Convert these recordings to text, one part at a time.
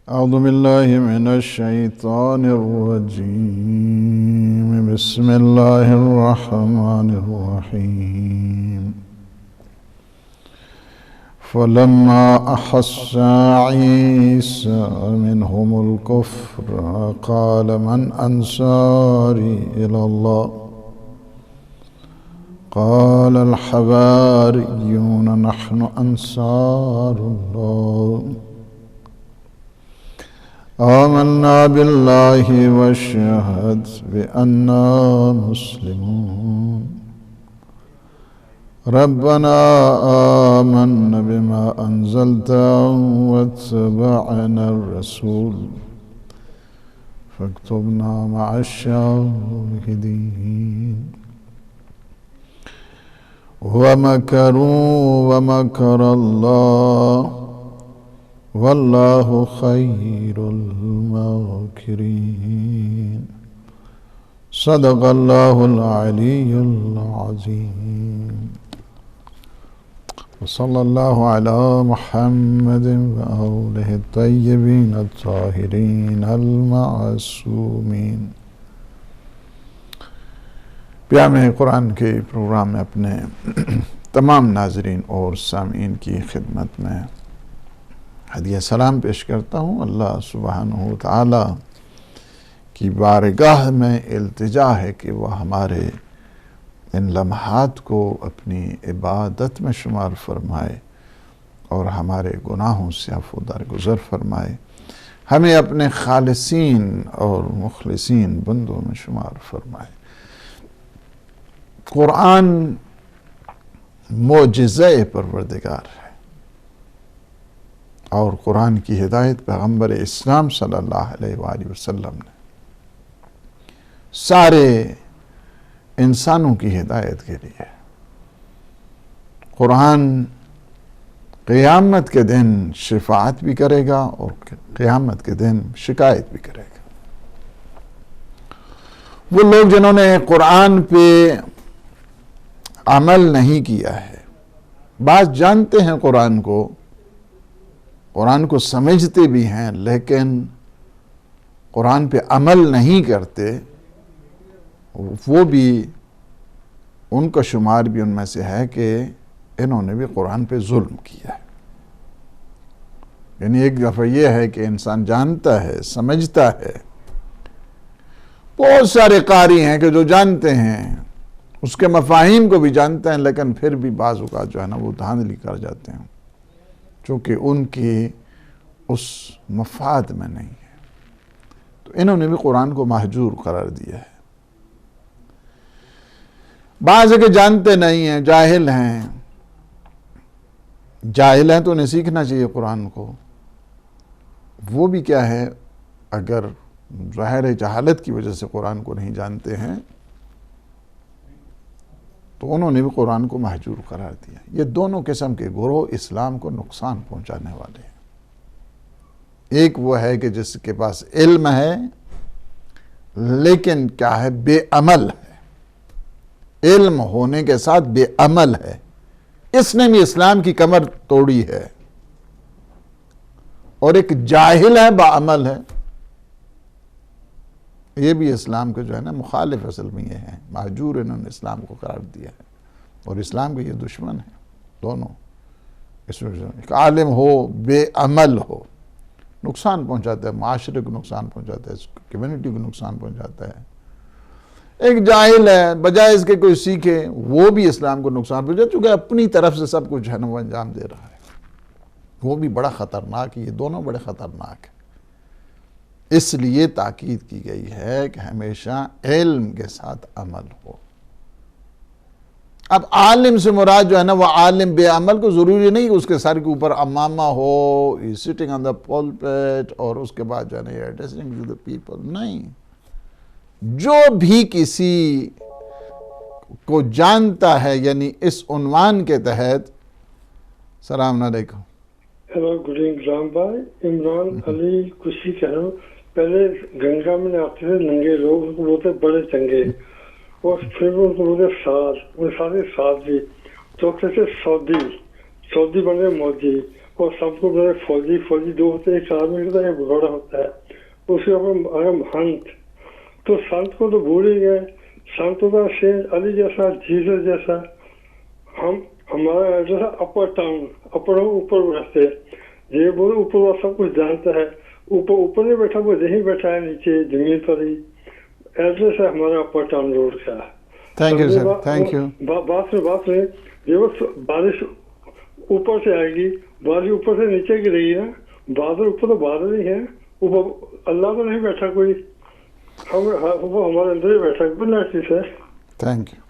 أعوذ بالله من الشيطان الرجيم. بسم الله الرحمن الرحيم. فلما أحس عيسى منهم الكفر قال من أنصاري إلى الله قال الحواريون نحن أنصار الله آمنا بالله واشهد بأننا مسلمون ربنا آمنا بما أنزلت واتبعنا الرسول فاكتبنا مع الشاهدين ومكروا ومكر الله والله خير الماكرين صدق الله العلي العظيم وصلى الله على محمد وآله الطيبين الطاهرين المعصومين. پیام قرآن کے پروگرام میں اپنے تمام ناظرین اور سامعین کی خدمت میں ہدیہ سلام پیش کرتا ہوں. اللہ سبحانہ وتعالی کی بارگاہ میں التجا ہے کہ وہ ہمارے ان لمحات کو اپنی عبادت میں شمار فرمائے اور ہمارے گناہوں سے عفو درگزر فرمائے، ہمیں اپنے خالصین اور مخلصین بندوں میں شمار فرمائے. قرآن معجزہ پروردگار ہے اور قرآن کی ہدایت پیغمبر اسلام صلی اللہ علیہ وآلہ وسلم نے سارے انسانوں کی ہدایت کے لیے. قرآن قیامت کے دن شفاعت بھی کرے گا اور قیامت کے دن شکایت بھی کرے گا. وہ لوگ جنہوں نے قرآن پہ عمل نہیں کیا ہے، بعض جانتے ہیں قرآن کو سمجھتے بھی ہیں، لیکن قرآن پہ عمل نہیں کرتے، وہ بھی ان کا شمار بھی ان میں سے ہے کہ انہوں نے بھی قرآن پہ ظلم کیا ہے. یعنی ایک دفعہ یہ ہے کہ انسان جانتا ہے، سمجھتا ہے. بہت سارے قاری ہیں کہ جو جانتے ہیں، اس کے مفاہیم کو بھی جانتے ہیں، لیکن پھر بھی بعض اوقات جو ہے نا وہ دھاندلی کر جاتے ہیں چونکہ ان کی اس مفاد میں نہیں ہے. تو انہوں نے بھی قرآن کو مہجور قرار دیا ہے. بعض ہے کہ جانتے نہیں ہیں، جاہل ہیں تو انہیں سیکھنا چاہیے قرآن کو. وہ بھی کیا ہے، اگر ظاہر جہالت کی وجہ سے قرآن کو نہیں جانتے ہیں تو انہوں نے بھی قرآن کو مہجور قرار دیا. یہ دونوں قسم کے گروہ اسلام کو نقصان پہنچانے والے ہیں. ایک وہ ہے کہ جس کے پاس علم ہے لیکن کیا ہے، بے عمل ہے. علم ہونے کے ساتھ بے عمل ہے. اس نے بھی اسلام کی کمر توڑی ہے. اور ایک جاہل ہے، با عمل ہے، یہ بھی اسلام کے جو ہے نا مخالف اصل میں یہ ہے. مہجور انہوں نے اسلام کو قرار دیا ہے اور اسلام کے یہ دشمن ہیں دونوں. اس میں ایک عالم ہو، بے عمل ہو، نقصان پہنچاتا ہے، معاشرے کو نقصان پہنچاتا ہے، کمیونٹی کو نقصان پہنچاتا ہے. ایک جاہل ہے، بجائے اس کے کوئی سیکھے، وہ بھی اسلام کو نقصان پہنچاتا ہے، چونکہ اپنی طرف سے سب کچھ ہے نا وہ انجام دے رہا ہے. وہ بھی بڑا خطرناک ہے. یہ دونوں بڑے خطرناک ہیں. اس لیے تاکید کی گئی ہے کہ ہمیشہ علم کے ساتھ عمل ہو. اب عالم سے مراد جو ہے نا وہ عالم بے عمل کو ضروری نہیں کہ اس کے سر کے اوپر امامہ ہو، سٹنگ آن دا پولپٹ، اور اس کے بعد جو ہے نا ایڈریسنگ ٹو دا پیپل. نہیں، جو بھی کسی کو جانتا ہے، یعنی اس عنوان کے تحت. السلام علیکم. ہیلو، گڈ ایوننگ رام بھائی. عمران علی کشی کہہ رہا ہوں. پہلے گنگا میں آتے تھے ننگے لوگ، ان کو بولتے بڑے چنگے، اور پھر ان کو بولتے ساز، وہ سارے ساز بھی تو کہتے سعودی بنے مودی. اور سب کو بڑے فوجی دو ہوتے ہیں، ایک آدمی ہوتا ہے، ایک گھوڑا ہوتا ہے، اس کے اوپر مہنت، تو سنت کو تو بھول ہی گئے. سنت ہوتا سینٹ علی جیسا، جیسس جیسا. ہمارا ایڈریس ہے اپر ٹاؤن، اپر اوپر رہتے، یہ بولے اوپر وہ سب کچھ جانتا ہے، اوپر نہیں بیٹھا، وہ یہیں بیٹھا ہے نیچے زمین پر ہی. ایڈریس ہے ہمارا اپر ٹاؤن روڈ کا. Thank you sir, thank you. بات میں یہ بارش اوپر سے آئے گی، بارش اوپر سے نیچے گرے گی نا. بادل اوپر تو بادل ہی ہے، اوپر اللہ تو نہیں بیٹھا کوئی، وہ ہمارے اندر ہی بیٹھا بنا چیز ہے. Thank you.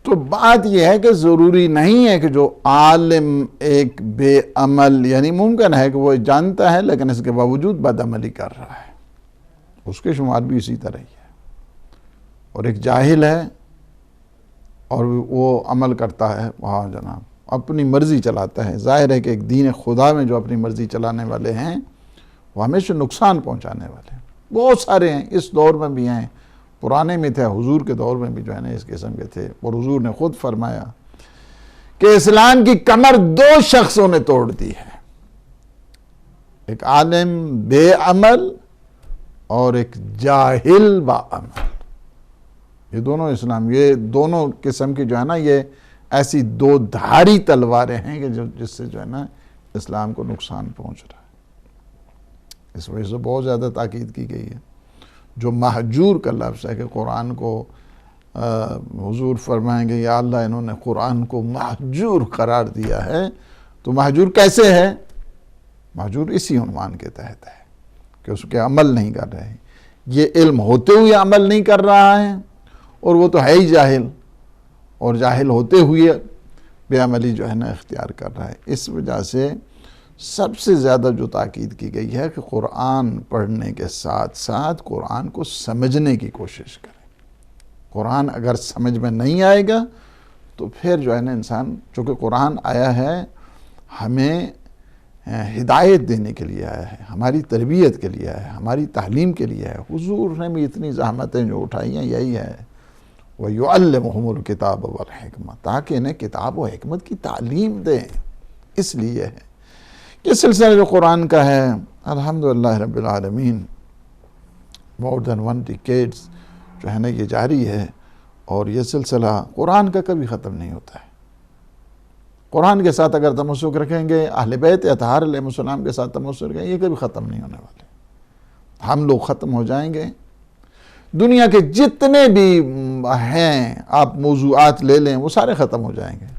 تو بات یہ ہے کہ ضروری نہیں ہے کہ جو عالم ایک بے عمل، یعنی ممکن ہے کہ وہ جانتا ہے لیکن اس کے باوجود بد عملی کر رہا ہے، اس کے شمار بھی اسی طرح ہی ہے. اور ایک جاہل ہے اور وہ عمل کرتا ہے، وہاں جناب اپنی مرضی چلاتا ہے. ظاہر ہے کہ ایک دین خدا میں جو اپنی مرضی چلانے والے ہیں وہ ہمیشہ نقصان پہنچانے والے ہیں. بہت سارے ہیں، اس دور میں بھی ہیں، پرانے میں تھے، حضور کے دور میں بھی جو ہے نا اس قسم کے تھے. اور حضور نے خود فرمایا کہ اسلام کی کمر 2 شخصوں نے توڑ دی ہے، ایک عالم بے عمل اور ایک جاہل با عمل. یہ دونوں اسلام، یہ دونوں قسم کی جو ہے نا یہ ایسی 2 دھاری تلواریں ہیں کہ جس سے جو ہے نا اسلام کو نقصان پہنچ رہا ہے. اس وجہ سے بہت زیادہ تاکید کی گئی ہے. جو مہجور کا لفظ ہے کہ قرآن کو حضور فرمائیں گے یا اللہ انہوں نے قرآن کو مہجور قرار دیا ہے، تو مہجور کیسے ہے؟ مہجور اسی عنوان کے تحت ہے کہ اس کے عمل نہیں کر رہے، یہ علم ہوتے ہوئے عمل نہیں کر رہا ہے، اور وہ تو ہے ہی جاہل، اور جاہل ہوتے ہوئے بے عملی جو ہے نا اختیار کر رہا ہے. اس وجہ سے سب سے زیادہ جو تاکید کی گئی ہے کہ قرآن پڑھنے کے ساتھ ساتھ قرآن کو سمجھنے کی کوشش کریں. قرآن اگر سمجھ میں نہیں آئے گا تو پھر جو ہے نا انسان، چونکہ قرآن آیا ہے ہمیں ہدایت دینے کے لیے آیا ہے، ہماری تربیت کے لیے آیا ہے، ہماری تعلیم کے لیے ہے. حضور نے بھی اتنی زحمتیں جو اٹھائی ہیں یہی ہے، وَيُعَلِّمُهُمُ الْكِتَابَ وَالْحِكْمَةَ، تاکہ انہیں کتاب و حکمت کی تعلیم دیں. اس لیے ہے یہ سلسلہ جو قرآن کا ہے الحمدللہ رب العالمین، more than 1 decades جو ہے نا یہ جاری ہے. اور یہ سلسلہ قرآن کا کبھی ختم نہیں ہوتا ہے. قرآن کے ساتھ اگر تمسک رکھیں گے، اہل بیت اطہار علیہ السلام کے ساتھ تمسک رکھیں گے، یہ کبھی ختم نہیں ہونے والے. ہم لوگ ختم ہو جائیں گے، دنیا کے جتنے بھی ہیں آپ موضوعات لے لیں وہ سارے ختم ہو جائیں گے.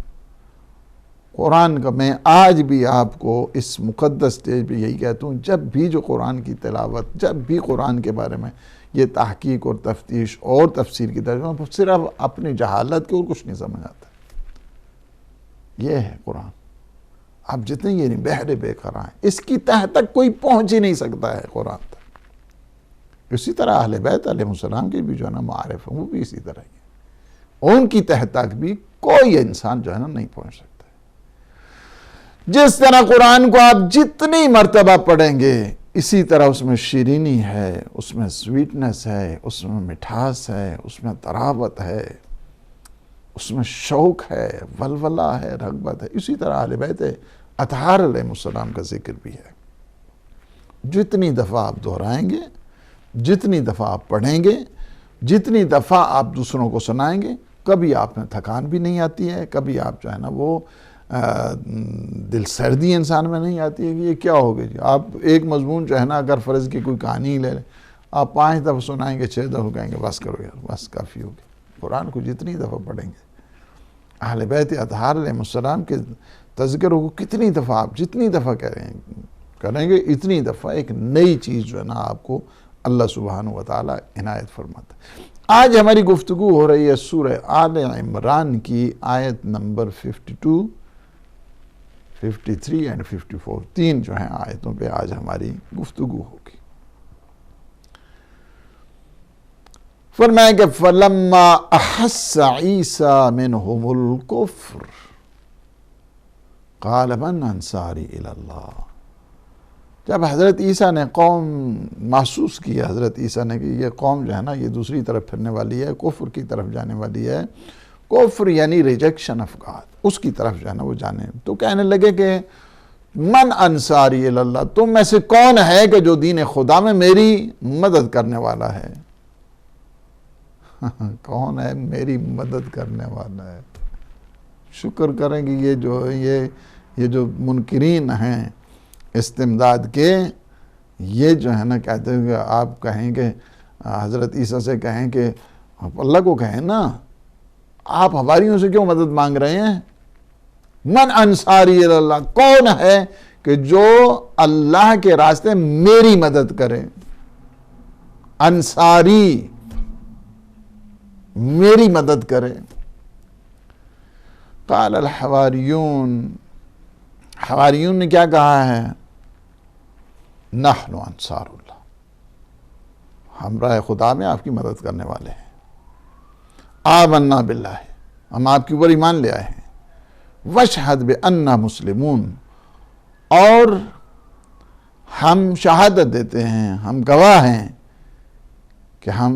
قرآن کا میں آج بھی آپ کو اس مقدس سٹیج پہ یہی کہتا ہوں، جب بھی جو قرآن کی تلاوت، جب بھی قرآن کے بارے میں یہ تحقیق اور تفتیش اور تفسیر کی طرف، صرف اپنی جہالت کے اور کچھ نہیں سمجھ آتا. یہ ہے قرآن. آپ جتنے یہ نہیں بحر بے قرار ہیں، اس کی تہ تک کوئی پہنچ ہی نہیں سکتا ہے قرآن تک. اسی طرح اہل بیت علیہ السلام کے بھی جو ہے نا معارف ہیں وہ بھی اسی طرح ہی ہیں، ان کی تہ تک بھی کوئی انسان جو ہے نا نہیں پہنچ سکتا. جس طرح قرآن کو آپ جتنی مرتبہ پڑھیں گے اسی طرح اس میں شیرینی ہے، اس میں سویٹنس ہے، اس میں مٹھاس ہے، اس میں طراوت ہے، اس میں شوق ہے، ولولہ ہے، رغبت ہے. اسی طرح اہل بیت اطہار علیہ السلام کا ذکر بھی ہے. جتنی دفعہ آپ دہرائیں گے، جتنی دفعہ آپ پڑھیں گے، جتنی دفعہ آپ دوسروں کو سنائیں گے، کبھی آپ میں تھکان بھی نہیں آتی ہے، کبھی آپ جو ہے نا وہ دل سردی انسان میں نہیں آتی ہے کہ یہ کیا ہو گئی. آپ ایک مضمون جو ہے نا اگر فرض کی کوئی کہانی لے لیں، آپ 5 دفعہ سنائیں گے، 6 دفعہ کہیں گے بس کرو یار، بس کافی ہو گیا. قرآن کو جتنی دفعہ پڑھیں گے، اہل بیت اطہار علیہ السلام کے تذکروں کو کتنی دفعہ آپ جتنی دفعہ کریں گے اتنی دفعہ ایک نئی چیز جو ہے نا آپ کو اللہ سبحانہ وتعالی عنایت فرماتا ہے. آج ہماری گفتگو ہو رہی ہے سورہ آل عمران کی آیت نمبر 52، 53 اور 54، 3 جو ہیں آیتوں پہ آج ہماری گفتگو ہوگی. فرمایا کہ فَلَمَّا أَحَسَّ عِيسَى مِنْهُمُ الْكُفْرَ قَالَ مَنْ أَنصَارِي إِلَى اللَّهِ. جب حضرت عیسیٰ نے قوم محسوس کی، حضرت عیسیٰ نے کہ یہ قوم جو ہے نا یہ دوسری طرف پھرنے والی ہے، کفر کی طرف جانے والی ہے، کفر یعنی ریجیکشن آف گاڈ، اس کی طرف جو ہے نا وہ جانے. تو کہنے لگے کہ من انصاری اللہ، تم میں سے کون ہے کہ جو دین خدا میں میری مدد کرنے والا ہے؟ کون ہے میری مدد کرنے والا ہے؟ شکر کریں کہ یہ جو منکرین ہیں استمداد کے، یہ جو ہے نا کہتے ہیں کہ آپ کہیں کہ حضرت عیسیٰ سے کہیں کہ اللہ کو کہیں نا، آپ ہواریوں سے کیوں مدد مانگ رہے ہیں؟ من انصاری اللہ، کون ہے کہ جو اللہ کے راستے میری مدد کرے؟ انصاری، میری مدد کرے. قال الحواریون، حواریون نے کیا کہا ہے؟ نحن انصار اللہ، ہم راہ خدا میں آپ کی مدد کرنے والے ہیں. آمنا باللہ، ہم آپ کے اوپر ایمان لے آئے ہیں. واشہد بأننا مسلمون، اور ہم شہادت دیتے ہیں، ہم گواہ ہیں کہ ہم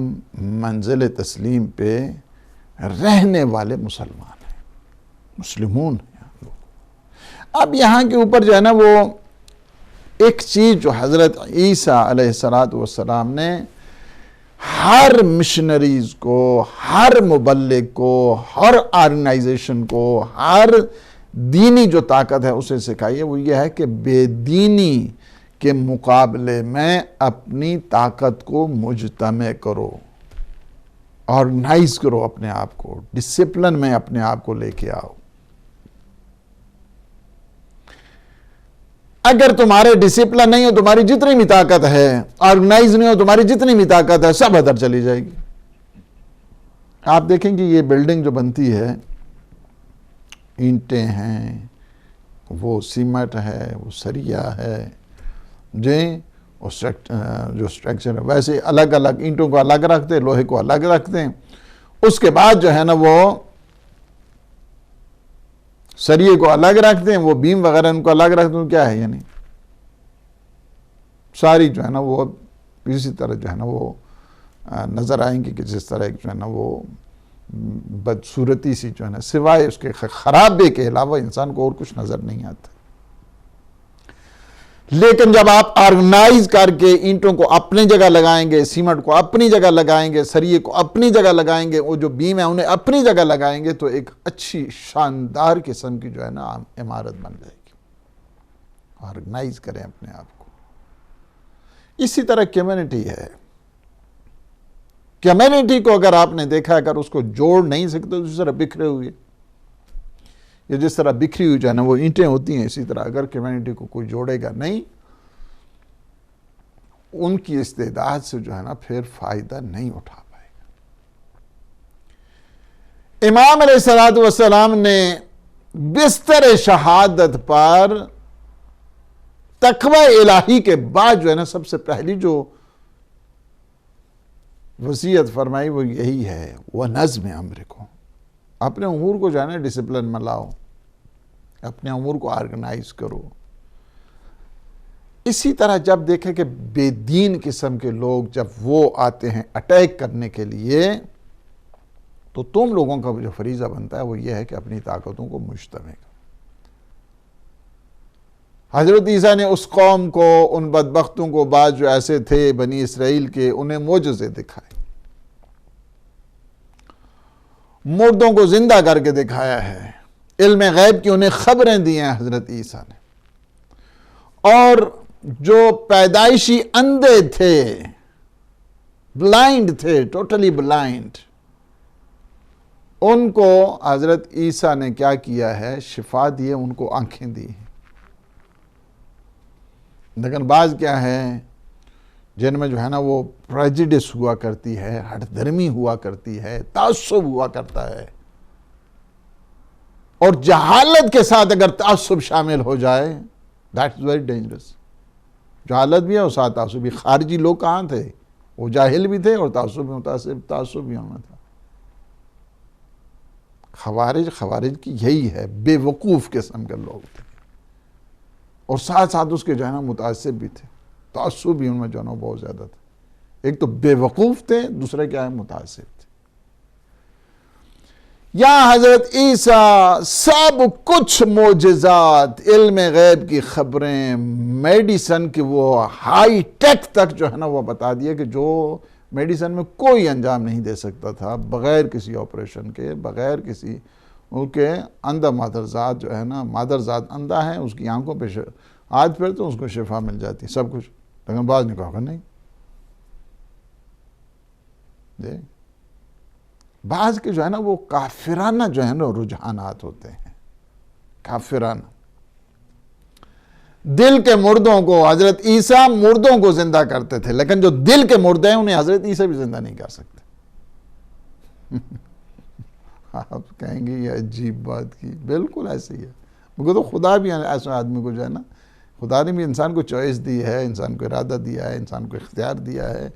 منزل تسلیم پہ رہنے والے مسلمان ہیں، مسلمون ہیں. اب یہاں کے اوپر جو ہے نا وہ ایک چیز جو حضرت عیسیٰ علیہ السلام نے ہر مشنریز کو، ہر مبلغ کو، ہر آرگنائزیشن کو، ہر دینی جو طاقت ہے اسے سکھائی ہے، وہ یہ ہے کہ بے دینی کے مقابلے میں اپنی طاقت کو مجتمع کرو، آرگنائز کرو اپنے آپ کو، ڈسپلن میں اپنے آپ کو لے کے آؤ. اگر تمہارے ڈسپلن نہیں ہو، تمہاری جتنی بھی طاقت ہے، آرگنائز نہیں ہو، تمہاری جتنی بھی طاقت ہے، سب ادھر چلی جائے گی. آپ دیکھیں کہ یہ بلڈنگ جو بنتی ہے، اینٹیں ہیں، وہ سیمنٹ ہے، وہ سریا ہے، جو سٹرکچر ہے، ویسے الگ الگ اینٹوں کو الگ رکھتے ہیں، لوہے کو الگ رکھتے ہیں. اس کے بعد جو ہے نا وہ سریے کو الگ رکھتے ہیں، وہ بیم وغیرہ ان کو الگ رکھتے ہیں. کیا ہے یعنی ساری جو ہے نا وہ اسی طرح جو ہے نا وہ نظر آئیں گی کہ جس طرح جو ہے نا وہ بدصورتی سی جو ہے نا، سوائے اس کے خرابے کے علاوہ انسان کو اور کچھ نظر نہیں آتا. لیکن جب آپ آرگنائز کر کے اینٹوں کو اپنی جگہ لگائیں گے، سیمنٹ کو اپنی جگہ لگائیں گے، سریے کو اپنی جگہ لگائیں گے، وہ جو بیم ہے انہیں اپنی جگہ لگائیں گے، تو ایک اچھی شاندار قسم کی جو ہے نا عمارت بن جائے گی. آرگنائز کریں اپنے آپ کو. اسی طرح کمیونٹی ہے. کمیونٹی کو اگر آپ نے دیکھا، اگر اس کو جوڑ نہیں سکتے تو اس طرح بکھرے ہوئے، یہ جس طرح بکھری ہوئی جو ہے نا وہ اینٹیں ہوتی ہیں، اسی طرح اگر کمیونٹی کو کوئی جوڑے گا نہیں، ان کی استعداد سے جو ہے نا پھر فائدہ نہیں اٹھا پائے گا. امام علیہ السلام نے بستر شہادت پر تقوی الہی کے بعد جو ہے نا سب سے پہلی جو وصیت فرمائی وہ یہی ہے، وہ نظم امرکم، اپنے امور کو جو ہے نا ڈسپلن میں لاؤ، اپنے امور کو آرگنائز کرو. اسی طرح جب دیکھیں کہ بے دین قسم کے لوگ جب وہ آتے ہیں اٹیک کرنے کے لیے، تو تم لوگوں کا جو فریضہ بنتا ہے وہ یہ ہے کہ اپنی طاقتوں کو مجتمع کرو. حضرت عیسیٰ نے اس قوم کو، ان بدبختوں کو، بعض جو ایسے تھے بنی اسرائیل کے، انہیں معجزے دکھائے، مردوں کو زندہ کر کے دکھایا ہے، علم غیب کی انہیں خبریں دی ہیں حضرت عیسیٰ نے. اور جو پیدائشی اندھے تھے، بلائنڈ تھے، ٹوٹلی بلائنڈ، ان کو حضرت عیسیٰ نے کیا کیا ہے؟ شفا دی، ان کو آنکھیں دی. لیکن بعض کیا ہے جن میں جو ہے نا وہ پریجڈس ہوا کرتی ہے، ہٹ دھرمی ہوا کرتی ہے، تعصب ہوا کرتا ہے. اور جہالت کے ساتھ اگر تعصب شامل ہو جائے، that's very dangerous. جہالت بھی ہے اور ساتھ تعصب بھی. خارجی لوگ کہاں تھے؟ وہ جاہل بھی تھے اور تعصب بھی ہونا تھا. خوارج کی یہی ہے، بے وقوف قسم کے لوگ تھے، اور ساتھ ساتھ اس کے جو ہے نا متعصب بھی تھے. تعصب بھی ان میں جو ہے نا بہت زیادہ تھا. ایک تو بے وقوف تھے، دوسرے کیا ہے؟ متعصب تھے. یا حضرت عیسیٰ سب کچھ معجزات، علم غیب کی خبریں، میڈیسن کی وہ ہائی ٹیک تک جو ہے نا وہ بتا دیا کہ جو میڈیسن میں کوئی انجام نہیں دے سکتا تھا، بغیر کسی آپریشن کے، بغیر کسی کے اندھا مادرزاد جو ہے نا، مادرزاد اندھا ہے، اس کی آنکھوں پہ ہاتھ پھر تو اس کو شفا مل جاتی، سب کچھ. لیکن بعض نے کہا کہ نہیں. بعض کے جو ہے نا وہ کافرانہ جو ہے نا رجحانات ہوتے ہیں، کافرانہ. دل کے مردوں کو حضرت عیسیٰ مردوں کو زندہ کرتے تھے، لیکن جو دل کے مردے ہیں انہیں حضرت عیسیٰ بھی زندہ نہیں کر سکتے. آپ کہیں گے یہ عجیب بات کی، بالکل ایسے ہی ہے. مگر تو خدا بھی ایسے آدمی کو جو ہے نا، خدا نے بھی انسان کو چوائس دی ہے، انسان کو ارادہ دیا ہے، انسان کو اختیار دیا ہے،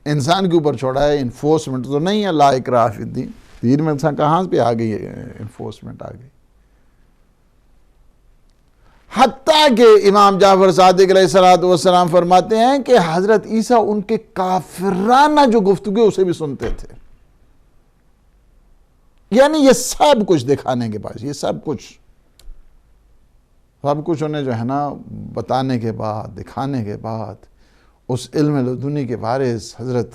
انسان کے اوپر چھوڑا ہے. انفورسمنٹ تو نہیں ہے، لا اکراہ فی الدین. دین میں انسان کہاں پہ آ گئی ہے، انفورسمنٹ آ گئی. حتیٰ کہ امام جعفر صادق علیہ السلام فرماتے ہیں کہ حضرت عیسیٰ ان کے کافرانہ جو گفتگو اسے بھی سنتے تھے. یعنی یہ سب کچھ دکھانے کے بعد، یہ سب کچھ انہیں جو ہے نا بتانے کے بعد، دکھانے کے بعد، اس علم لدنی کے وارث حضرت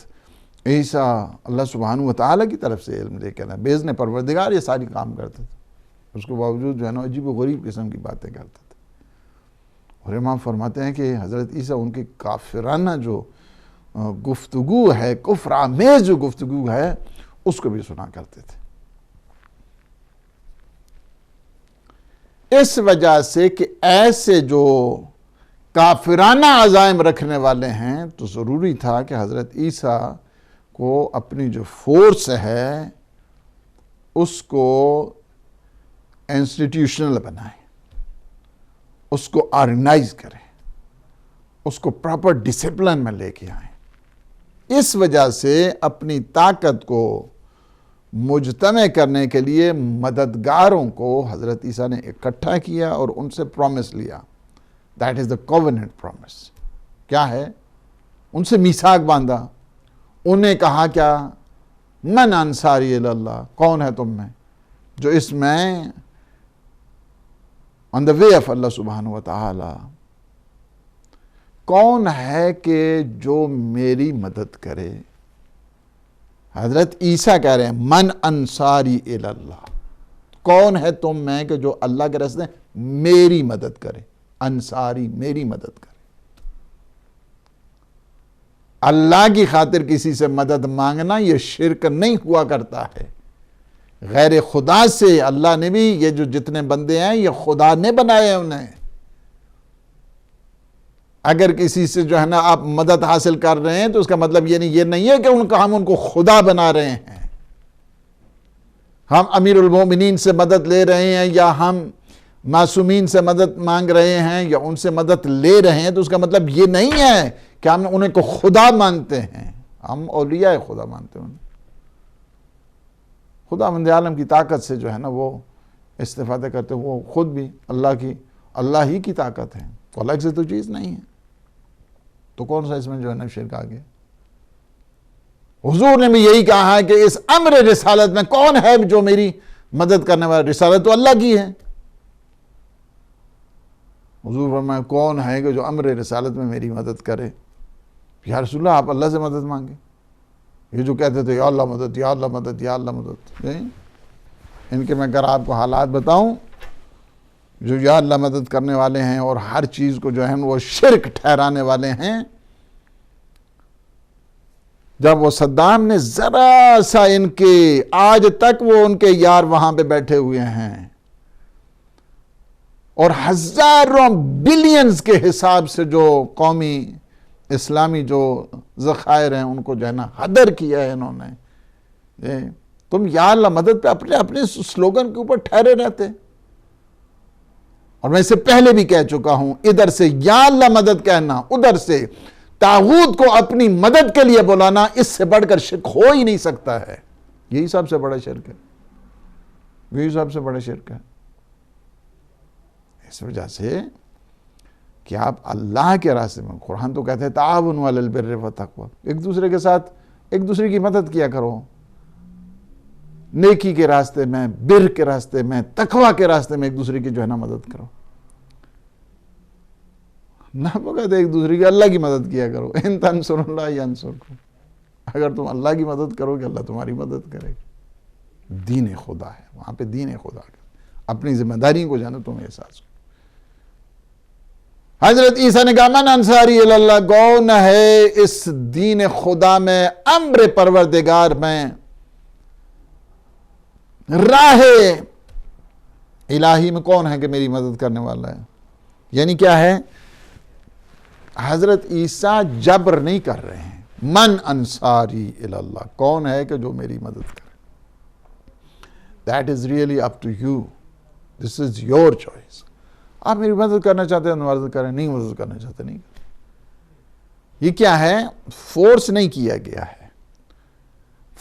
عیسیٰ اللہ سبحانہ وتعالی کی طرف سے علم لے کر بیزن پروردگار یہ ساری کام کرتے تھے. اس کے باوجود جو ہے نا عجیب و غریب قسم کی باتیں کرتے تھے. اور امام فرماتے ہیں کہ حضرت عیسیٰ ان کی کافرانہ جو گفتگو ہے، کفر آمیز جو گفتگو ہے، اس کو بھی سنا کرتے تھے. اس وجہ سے کہ ایسے جو کافرانہ عزائم رکھنے والے ہیں تو ضروری تھا کہ حضرت عیسیٰ کو اپنی جو فورس ہے اس کو انسٹیٹیوشنل بنائیں، اس کو آرگنائز کریں، اس کو پراپر ڈسپلن میں لے کے آئیں. اس وجہ سے اپنی طاقت کو مجتمع کرنے کے لیے مددگاروں کو حضرت عیسیٰ نے اکٹھا کیا اور ان سے پرومس لیا. That is the covenant promise. کیا ہے؟ ان سے میثاق باندھا. انہیں کہا کیا؟ من انصاری اللہ، کون ہے تم میں جو اس میں on the way of اللہ سبحانہ وتعالی، کون ہے کہ جو میری مدد کرے؟ حضرت عیسیٰ کہہ رہے ہیں من انصاری اللہ، کون ہے تم میں کہ جو اللہ کے راستے میری مدد کرے؟ انصاری، میری مدد کرے. اللہ کی خاطر کسی سے مدد مانگنا یہ شرک نہیں ہوا کرتا ہے. غیر خدا سے اللہ نے بھی، یہ جو جتنے بندے ہیں یہ خدا نے بنائے ہیں انہیں. اگر کسی سے جو ہے نا آپ مدد حاصل کر رہے ہیں تو اس کا مطلب یہ نہیں ہے کہ ہم ان کو خدا بنا رہے ہیں. ہم امیر المومنین سے مدد لے رہے ہیں یا ہم معصومین سے مدد مانگ رہے ہیں یا ان سے مدد لے رہے ہیں تو اس کا مطلب یہ نہیں ہے کہ ہم انہیں کو خدا مانتے ہیں. ہم اولیاء خدا مانتے ہیں. خدا مند عالم کی طاقت سے جو ہے نا وہ استفادہ کرتے ہیں. وہ خود بھی اللہ ہی کی طاقت ہے، تو الگ سے تو چیز نہیں ہے. تو کون سا اس میں جو ہے نا شرک آ گیا؟ حضور نے بھی یہی کہا ہے کہ اس امر رسالت میں کون ہے جو میری مدد کرنے والا؟ رسالت تو اللہ کی ہے. حضور فرمایا کون ہے کہ جو امر رسالت میں میری مدد کرے؟ یا رسول اللہ آپ اللہ سے مدد مانگے. یہ جو کہتے تھے یا اللہ مدد، یا اللہ مدد، یا اللہ مدد، ان کے میں اگر آپ کو حالات بتاؤں جو یا اللہ مدد کرنے والے ہیں اور ہر چیز کو جو ہے وہ شرک ٹھہرانے والے ہیں. جب وہ صدام نے ذرا سا ان کے، آج تک وہ ان کے یار وہاں پہ بیٹھے ہوئے ہیں اور ہزاروں بلینز کے حساب سے جو قومی اسلامی جو ذخائر ہیں ان کو جو ہے نا حدر کیا ہے انہوں نے. تم یا اللہ مدد پہ اپنے سلوگن کے اوپر ٹھہرے رہتے. اور میں اس سے پہلے بھی کہہ چکا ہوں، ادھر سے یا اللہ مدد کہنا، ادھر سے طاغوت کو اپنی مدد کے لیے بلانا، اس سے بڑھ کر شرک ہو ہی نہیں سکتا ہے. یہی سب سے بڑا شرک ہے، یہی سب سے بڑا شرک ہے. اس وجہ سے کہ آپ اللہ کے راستے میں، قرآن تو کہتے ہیں تعاونوا علی البر والتقوی، ایک دوسرے کے ساتھ ایک دوسرے کی مدد کیا کرو. نیکی کے راستے میں، بر کے راستے میں، تقوی کے راستے میں ایک دوسرے کی جو ہے نا مدد کرو، نہ فقط ایک دوسرے کی، اللہ کی مدد کیا کرو. ان تنصروا اللہ ینصرکم، اگر تم اللہ کی مدد کرو گے اللہ تمہاری مدد کرے گا. دین خدا ہے وہاں پہ، دین خدا کا اپنی ذمہ داری کو جانو تمہیں احساس ہو. حضرت عیسیٰ نے کہا من انصاری اللہ، کون ہے اس دین خدا میں، امر پروردگار میں، راہ الہی میں کون ہے کہ میری مدد کرنے والا ہے. یعنی کیا ہے، حضرت عیسیٰ جبر نہیں کر رہے ہیں. من انصاری اللہ، کون ہے کہ جو میری مدد کرے. That is really up to you. This is your choice. آپ میری مدد کرنا چاہتے ہیں تو مدد کریں، نہیں مدد کرنا چاہتے نہیں. یہ کیا ہے، فورس نہیں کیا گیا ہے،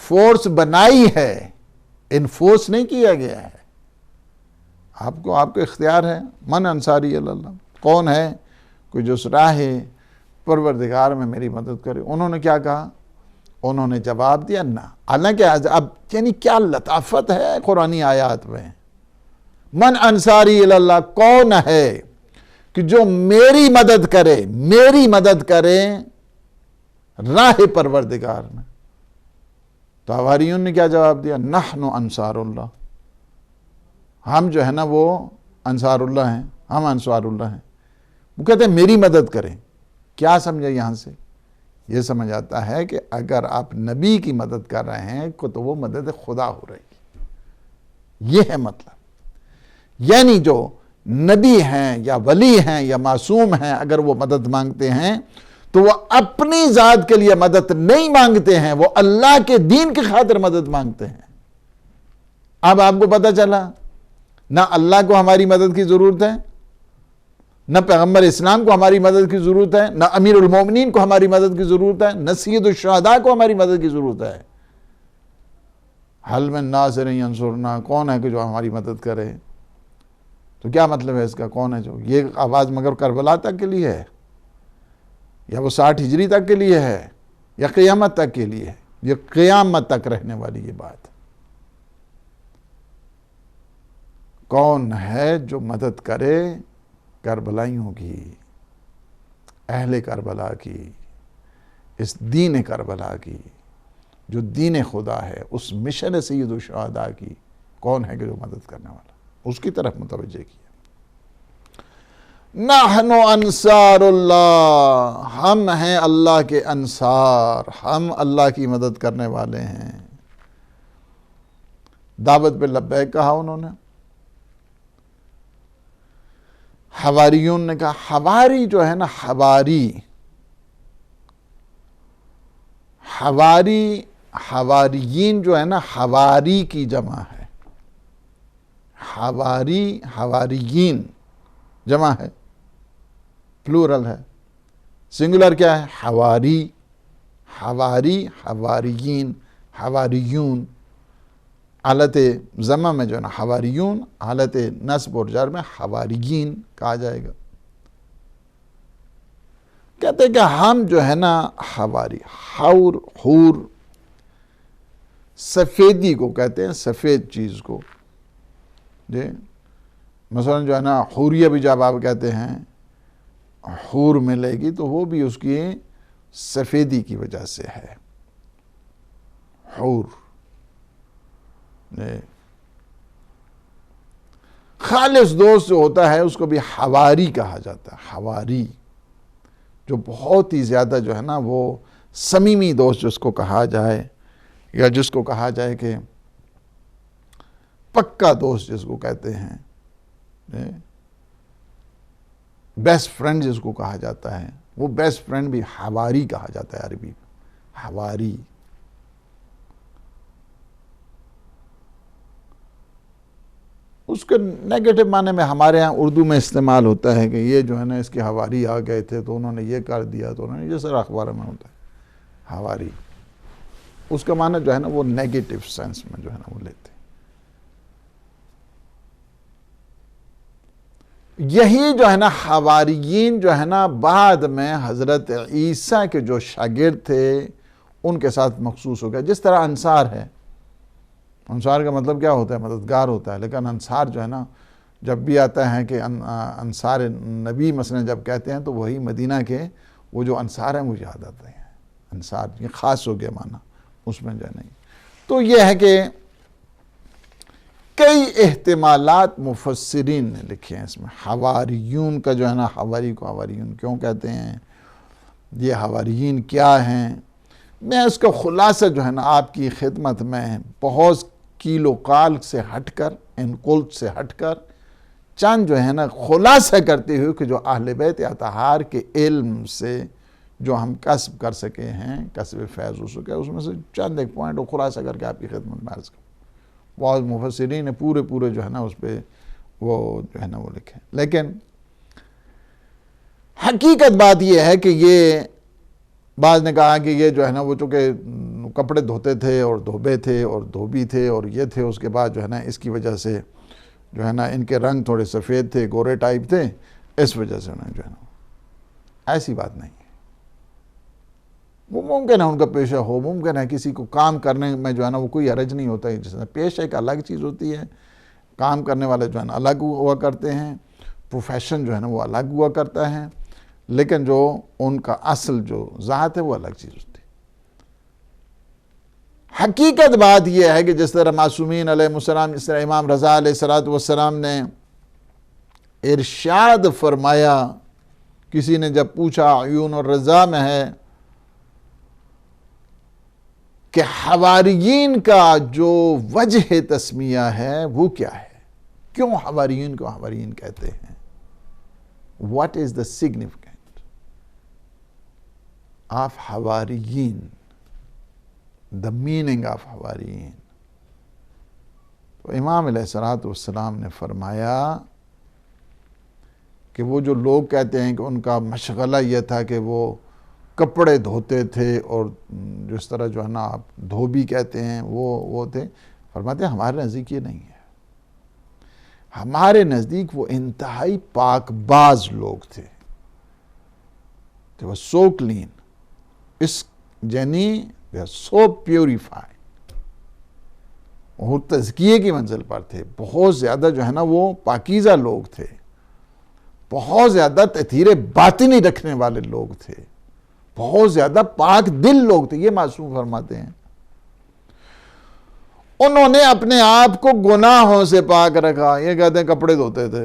فورس بنائی ہے، انفورس نہیں کیا گیا ہے. آپ کو اختیار ہے. من انصاری اللہ، کون ہے کوئی جو راہ پروردگار میں میری مدد کرے. انہوں نے کیا کہا، انہوں نے جواب دیا نہ. حالانکہ اب یعنی کیا لطافت ہے قرآنی آیات میں. من انصاری اللہ، کون ہے کہ جو میری مدد کرے راہ پروردگار میں. تو حواریون نے کیا جواب دیا، نحن انصار اللہ، ہم جو ہے نا وہ انصار اللہ ہیں، ہم انصار اللہ ہیں. وہ کہتے ہیں میری مدد کریں. کیا سمجھے یہاں سے، یہ سمجھ آتا ہے کہ اگر آپ نبی کی مدد کر رہے ہیں تو وہ مدد خدا ہو رہی ہے. یہ ہے مطلب. یعنی جو نبی ہیں یا ولی ہیں یا معصوم ہیں، اگر وہ مدد مانگتے ہیں تو وہ اپنی ذات کے لیے مدد نہیں مانگتے ہیں، وہ اللہ کے دین کی خاطر مدد مانگتے ہیں. اب آپ کو پتہ چلا، نہ اللہ کو ہماری مدد کی ضرورت ہے، نہ پیغمبر اسلام کو ہماری مدد کی ضرورت ہے، نہ امیر المومنین کو ہماری مدد کی ضرورت ہے، نہ سید الشہداء کو ہماری مدد کی ضرورت ہے. حل من ناصر ینصرنا، کون ہے کہ جو ہماری مدد کرے. تو کیا مطلب ہے اس کا، کون ہے جو، یہ آواز مگر کربلا تک کے لیے ہے، یا وہ 60 ہجری تک کے لیے ہے، یا قیامت تک کے لیے ہے. یہ قیامت تک رہنے والی یہ بات. کون ہے جو مدد کرے کربلائیوں کی، اہل کربلا کی، اس دین کربلا کی، جو دین خدا ہے، اس مشن سید الشہداء کی. کون ہے کہ جو مدد کرنے والا، اس کی طرف متوجہ کیا. نحن انصار اللہ، ہم ہیں اللہ کے انصار، ہم اللہ کی مدد کرنے والے ہیں. دعوت پہ لبیک کہا انہوں نے. حواریون نے کہا، حواری جو ہے نا، حواریین جو ہے نا، حواری کی جمع ہے. حواریین جمع ہے، پلورل ہے. سنگولر کیا ہے، حواریین، حواریون. حالت ضمہ میں جو ہے نا حواریون، حالت نصب اور جر میں حواریین کہا جائے گا. کہتے ہیں کہ ہم جو ہے نا حواری، حور سفیدی کو کہتے ہیں، سفید چیز کو. جی مثلا جو ہے نا حوریہ بھی جب آپ کہتے ہیں حور ملے گی تو وہ بھی اس کی سفیدی کی وجہ سے ہے. حور خالص دوست جو ہوتا ہے اس کو بھی حواری کہا جاتا ہے. حواری جو بہت ہی زیادہ جو ہے نا وہ صمیمی دوست جس کو کہا جائے، یا جس کو کہا جائے کہ پکا دوست جس کو کہتے ہیں، بیسٹ فرینڈ جس کو کہا جاتا ہے، وہ بیسٹ فرینڈ بھی حواری کہا جاتا ہے عربی میں. حواری اس کے نیگیٹو معنی میں ہمارے ہاں اردو میں استعمال ہوتا ہے کہ یہ جو ہے نا اس کے حواری آ گئے تھے تو انہوں نے یہ کر دیا، تو انہوں نے یہ سر اخبار میں ہوتا ہے حواری. اس کا معنی جو ہے نا وہ نیگیٹو سینس میں جو ہے نا وہ لیتے. یہی جو ہے نا حواریین جو ہے نا بعد میں حضرت عیسیٰ کے جو شاگرد تھے ان کے ساتھ مخصوص ہو گیا. جس طرح انصار ہے، انصار کا مطلب کیا ہوتا ہے؟ مددگار ہوتا ہے. لیکن انصار جو ہے نا جب بھی آتا ہے کہ انصار نبی مثلا جب کہتے ہیں تو وہی مدینہ کے وہ جو انصار ہیں وہ یاد آتے ہیں. انصار یہ خاص ہو گیا معنی اس میں جو ہے نہیں. تو یہ ہے کہ کئی احتمالات مفسرین نے لکھے ہیں اس میں. حواریون کا جو ہے نا، حواری کو حواریون کیوں کہتے ہیں، یہ حواریین کیا ہیں، میں اس کا خلاصہ جو ہے نا آپ کی خدمت میں بہت کیلو قال سے ہٹ کر، انقلت سے ہٹ کر چند جو ہے نا خلاصہ کرتے ہوئے کہ جو اہل بیت اطہار کے علم سے جو ہم کسب کر سکے ہیں، کسب فیض ہو سکے، اس میں سے چند ایک پوائنٹ کو خلاصہ کر کے آپ کی خدمت میں عرض کروں. بہت مفسرین نے پورے جو ہے نا اس پہ وہ جو ہے نا وہ لکھے. لیکن حقیقت بات یہ ہے کہ یہ بعض نے کہا کہ یہ جو ہے نا وہ چونکہ کپڑے دھوتے تھے اور دھوبے تھے اور دھوبی تھے اور یہ تھے، اس کے بعد جو ہے نا اس کی وجہ سے جو ہے نا ان کے رنگ تھوڑے سفید تھے، گورے ٹائپ تھے، اس وجہ سے انہیں جو ہے نا. ایسی بات نہیں ہے. وہ ممکن ہے ان کا پیشہ ہو، ممکن ہے کسی کو کام کرنے میں جو ہے نا وہ کوئی حرج نہیں ہوتا ہے. جس میں پیشہ ایک الگ چیز ہوتی ہے، کام کرنے والے جو ہے نا الگ ہوا کرتے ہیں، پروفیشن جو ہے نا وہ الگ ہوا کرتا ہے، لیکن جو ان کا اصل جو ذات ہے وہ الگ چیز ہوتی ہے. حقیقت بات یہ ہے کہ جس طرح معصومین علیہ السلام، جس طرح امام رضا علیہ السلام نے ارشاد فرمایا، کسی نے جب پوچھا عیون الرضا میں ہے کہ حواریین کا جو وجہ تسمیہ ہے وہ کیا ہے، کیوں حواریین کو حواریین کہتے ہیں، what is the significance of حواریین، the meaning of حواریین. تو امام علیہ السلام نے فرمایا کہ وہ جو لوگ کہتے ہیں کہ ان کا مشغلہ یہ تھا کہ وہ کپڑے دھوتے تھے اور جس طرح جو ہے نا آپ دھوبی کہتے ہیں وہ تھے، فرماتے ہیں ہمارے نزدیک یہ نہیں ہے. ہمارے نزدیک وہ انتہائی پاک باز لوگ تھے. They were so clean. اس یعنی they are so purified. وہ تزکیے کی منزل پر تھے. بہت زیادہ جو ہے نا وہ پاکیزہ لوگ تھے. بہت زیادہ تطہیر باطنی رکھنے والے لوگ تھے. بہت زیادہ پاک دل لوگ تھے. یہ معصوم فرماتے ہیں انہوں نے اپنے آپ کو گناہوں سے پاک رکھا. یہ کہتے ہیں کپڑے دھوتے تھے.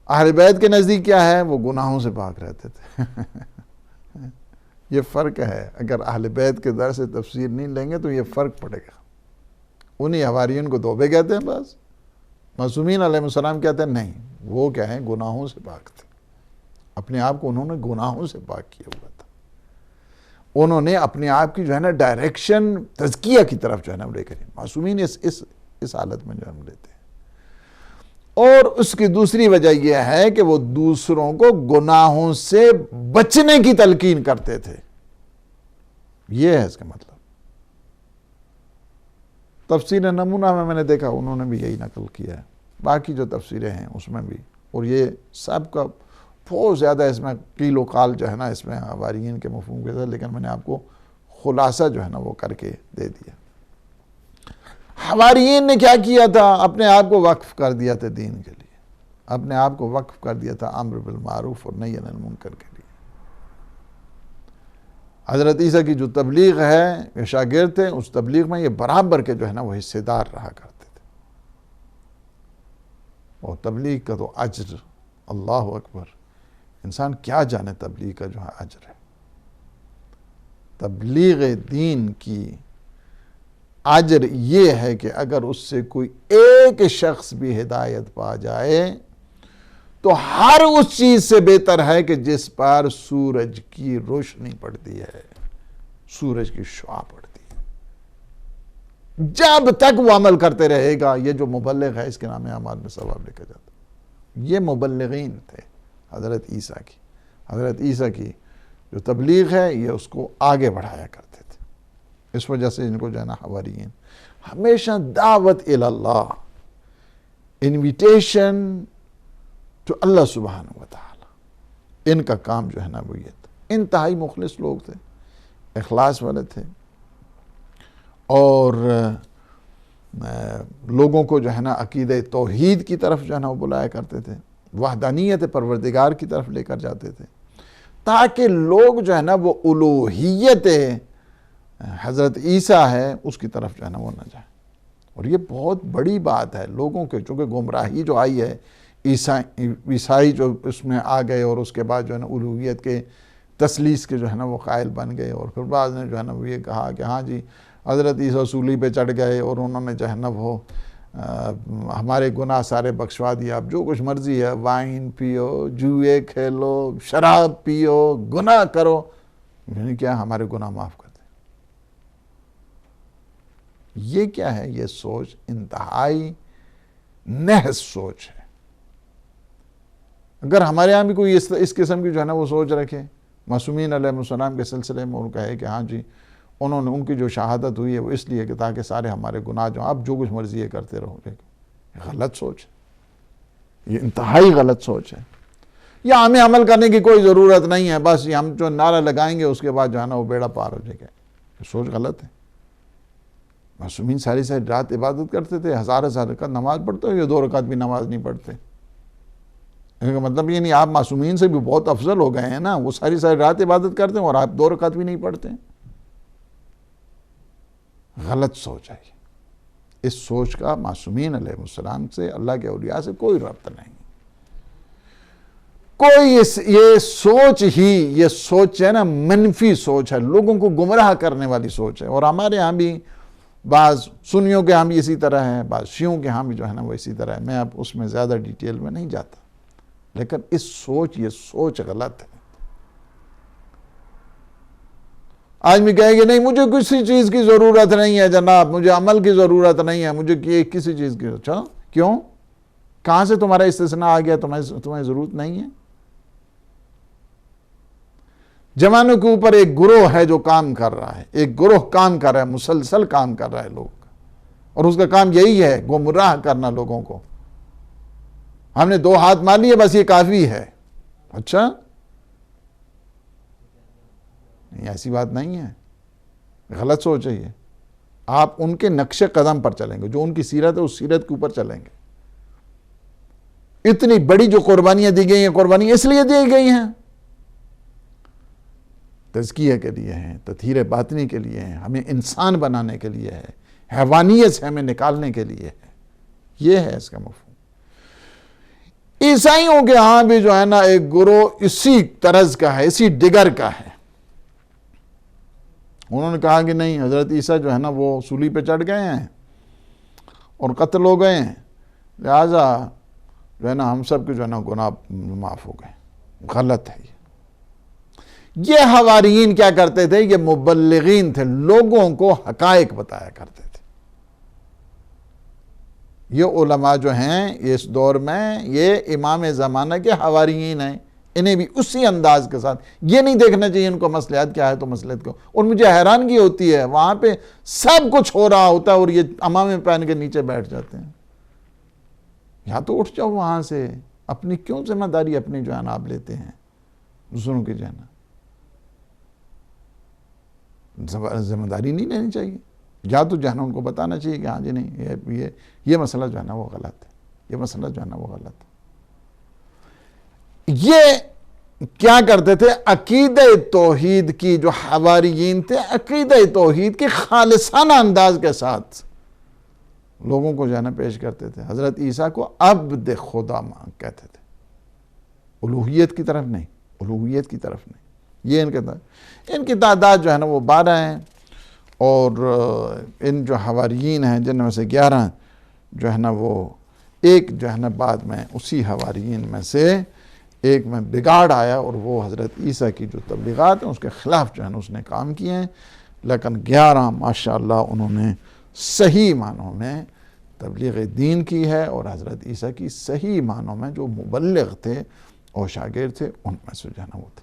اہل بیت کے نزدیک کیا ہے؟ وہ گناہوں سے پاک رہتے تھے. یہ فرق ہے. اگر اہل بیت کے در سے تفسیر نہیں لیں گے تو یہ فرق پڑے گا. انہی حواریین کو دھوبے کہتے ہیں بس. معصومین علیہ السلام کہتے ہیں نہیں، وہ کیا ہیں؟ گناہوں سے پاک تھے. اپنے آپ کو انہوں نے گناہوں سے پاک کیا ہوا تھا. انہوں نے اپنے آپ کی جو ہے نا ڈائریکشن تزکیہ کی طرف جو ہے نا لے کر. معصومین اس حالت میں جو ہم لیتے ہیں. اور اس کی دوسری وجہ یہ ہے کہ وہ دوسروں کو گناہوں سے بچنے کی تلقین کرتے تھے. یہ ہے اس کا مطلب. تفسیر نمونہ میں نے دیکھا انہوں نے بھی یہی نقل کیا ہے. باقی جو تفسیریں ہیں اس میں بھی، اور یہ سب کا بہت زیادہ اس میں قیل و قال جو ہے نا اس میں حواریین کے مفہوم کے ساتھ، لیکن میں نے آپ کو خلاصہ جو ہے نا وہ کر کے دے دیا. حواریین نے کیا کیا تھا؟ اپنے آپ کو وقف کر دیا تھا دین کے لیے. اپنے آپ کو وقف کر دیا تھا امر بالمعروف اور نہی عن المنکر کے لیے. حضرت عیسیٰ کی جو تبلیغ ہے، یہ شاگرد تھے، اس تبلیغ میں یہ برابر کے جو ہے نا وہ حصے دار رہا کرتے تھے. اور تبلیغ کا تو اجر، اللہ اکبر، انسان کیا جانے تبلیغ کا جو ہے اجر ہے. تبلیغ دین کی اجر یہ ہے کہ اگر اس سے کوئی ایک شخص بھی ہدایت پا جائے تو ہر اس چیز سے بہتر ہے کہ جس پر سورج کی روشنی پڑتی ہے، سورج کی شعاع پڑتی ہے. جب تک وہ عمل کرتے رہے گا. یہ جو مبلغ ہے اس کے نام اعمال میں ثواب لکھا جاتا. یہ مبلغین تھے حضرت عیسیٰ کی. حضرت عیسیٰ کی جو تبلیغ ہے یہ اس کو آگے بڑھایا کرتے تھے. اس وجہ سے ان کو جو ہے نا حواریین. ہمیشہ دعوت الی اللہ، انویٹیشن ٹو اللہ سبحانہ و تعالی، ان کا کام جو ہے نا وہ یہ تھا. انتہائی مخلص لوگ تھے، اخلاص والے تھے. اور لوگوں کو جو ہے نا عقیدہ توحید کی طرف جو ہے نا وہ بلایا کرتے تھے، وحدانیت پروردگار کی طرف لے کر جاتے تھے، تاکہ لوگ جو ہے نا وہ الوہیت حضرت عیسیٰ ہے اس کی طرف جو ہے نا وہ نہ جائیں۔ اور یہ بہت بڑی بات ہے لوگوں کے، چونکہ گمراہی جو آئی ہے، عیسائی جو اس میں آ گئے اور اس کے بعد جو ہے نا الوہیت کے تثلیث کے جو ہے نا وہ قائل بن گئے، اور پھر بعض نے جو ہے نا وہ یہ کہا کہ ہاں جی حضرت عیسیٰ صلیب پہ چڑھ گئے اور انہوں نے جو ہے نا وہ ہمارے گناہ سارے بخشوا دیا، اب جو کچھ مرضی ہے وائن پیو، جوئے کھیلو، شراب پیو، گناہ کرو، یعنی کیا ہمارے گناہ معاف کر دیں۔ یہ کیا ہے؟ یہ سوچ انتہائی نحس سوچ ہے۔ اگر ہمارے یہاں بھی کوئی اس قسم کی جو ہے نا وہ سوچ رکھے، معصومین علیہ السلام کے سلسلے میں، ان کا ہے کہ ہاں جی انہوں نے، ان کی جو شہادت ہوئی ہے وہ اس لیے کہ تاکہ سارے ہمارے گناہ جو اب جو کچھ مرضی ہے کرتے رہو، لیکن غلط سوچ ہے، یہ انتہائی غلط سوچ ہے۔ یا ہمیں عمل کرنے کی کوئی ضرورت نہیں ہے، بس یہ ہم جو نعرہ لگائیں گے اس کے بعد جو ہے نا وہ بیڑا پار ہو جائے گا، یہ سوچ غلط ہے۔ معصومین ساری ساری رات عبادت کرتے تھے، ہزار رکعت نماز پڑھتے ہو، یہ 2 رکعت بھی نماز نہیں پڑھتے۔ ان کا مطلب یہ نہیں آپ معصومین سے بھی بہت افضل ہو گئے ہیں نا، وہ ساری ساری رات عبادت کرتے ہیں اور آپ 2 رکعت بھی نہیں پڑھتے ہیں۔ غلط سوچ ہے۔ اس سوچ کا معصومین علیہ السلام سے، اللہ کے اولیاء سے کوئی ربط نہیں۔ کوئی یہ سوچ ہے نا منفی سوچ ہے، لوگوں کو گمراہ کرنے والی سوچ ہے۔ اور ہمارے ہاں بھی بعض سنیوں کے ہاں بھی اسی طرح ہے، بعض شیعوں کے ہاں بھی جو ہے نا وہ اسی طرح ہے۔ میں اب اس میں زیادہ ڈیٹیل میں نہیں جاتا، لیکن یہ سوچ غلط ہے۔ آدمی کہے کہ نہیں مجھے کسی چیز کی ضرورت نہیں ہے جناب، مجھے عمل کی ضرورت نہیں ہے، مجھے کسی چیز کی۔ اچھا کیوں؟ کہاں سے تمہارا استثناء آ گیا تمہیں ضرورت نہیں ہے؟ جوانوں کے اوپر ایک گروہ ہے جو کام کر رہا ہے، ایک گروہ کام کر رہا ہے، مسلسل کام کر رہا ہے لوگ، اور اس کا کام یہی ہے گمراہ کرنا لوگوں کو۔ ہم نے 2 ہاتھ مار لیے بس یہ کافی ہے۔ اچھا نہیں، ایسی بات نہیں ہے، غلط سوچ ہے یہ۔ آپ ان کے نقش قدم پر چلیں گے، جو ان کی سیرت ہے اس سیرت کے اوپر چلیں گے۔ اتنی بڑی جو قربانیاں دی گئی ہیں، قربانیاں اس لیے دی گئی ہیں، تزکیہ کے لیے ہیں، تطہیر باطنی کے لیے ہیں، ہمیں انسان بنانے کے لیے ہے، حیوانیت سے ہمیں نکالنے کے لیے ہے۔ یہ ہے اس کا مفہوم۔ عیسائیوں کے ہاں بھی جو ہے نا ایک گروہ اسی طرز کا ہے، اسی ڈگر کا ہے۔ انہوں نے کہا کہ نہیں، حضرت عیسیٰ جو ہے نا وہ صلیب پہ چڑھ گئے ہیں اور قتل ہو گئے ہیں، لہذا جو ہے نا ہم سب کے جو ہے نا گناہ معاف ہو گئے۔ غلط ہے یہ حواریین کیا کرتے تھے؟ یہ مبلغین تھے، لوگوں کو حقائق بتایا کرتے تھے۔ یہ علماء جو ہیں اس دور میں، یہ امام زمانہ کے حواریین ہیں، انہیں بھی اسی انداز کے ساتھ یہ نہیں دیکھنا چاہیے ان کو مصلحت کیا ہے تو مصلحت کو۔ اور مجھے حیرانگی ہوتی ہے، وہاں پہ سب کچھ ہو رہا ہوتا ہے اور یہ امامے پہن کے نیچے بیٹھ جاتے ہیں۔ یا تو اٹھ جاؤ وہاں سے، اپنی کیوں ذمہ داری اپنی جو ہے نا آپ لیتے ہیں، دوسروں کی جو ہے نا ذمہ داری نہیں لینی چاہیے۔ یا تو جو ہے نا ان کو بتانا چاہیے کہ ہاں جی نہیں، یہ مسئلہ جو ہے نا وہ غلط ہے، یہ مسئلہ جو ہے نا وہ غلط ہے۔ یہ کیا کرتے تھے؟ عقیدہ توحید کی، جو حواریین تھے، عقیدہ توحید کی خالصانہ انداز کے ساتھ لوگوں کو جو ہے نا پیش کرتے تھے۔ حضرت عیسیٰ کو عبد خدا کہتے تھے، الوہیت کی طرف نہیں، الوہیت کی طرف نہیں۔ یہ ان کی تعداد جو ہے نا وہ 12 ہیں، اور ان جو حواریین ہیں جن میں سے 11 جو ہے نا وہ ایک جو ہے نا بعد میں اسی حواریین میں سے ایک میں بگاڑ آیا، اور وہ حضرت عیسیٰ کی جو تبلیغات ہیں اس کے خلاف جو ہے نا اس نے کام کیے ہیں، لیکن 11 ماشاءاللہ انہوں نے صحیح معنوں میں تبلیغ دین کی ہے، اور حضرت عیسیٰ کی صحیح معنوں میں جو مبلغ تھے اور شاگرد تھے ان میں سے جو ہے نا وہ تھے۔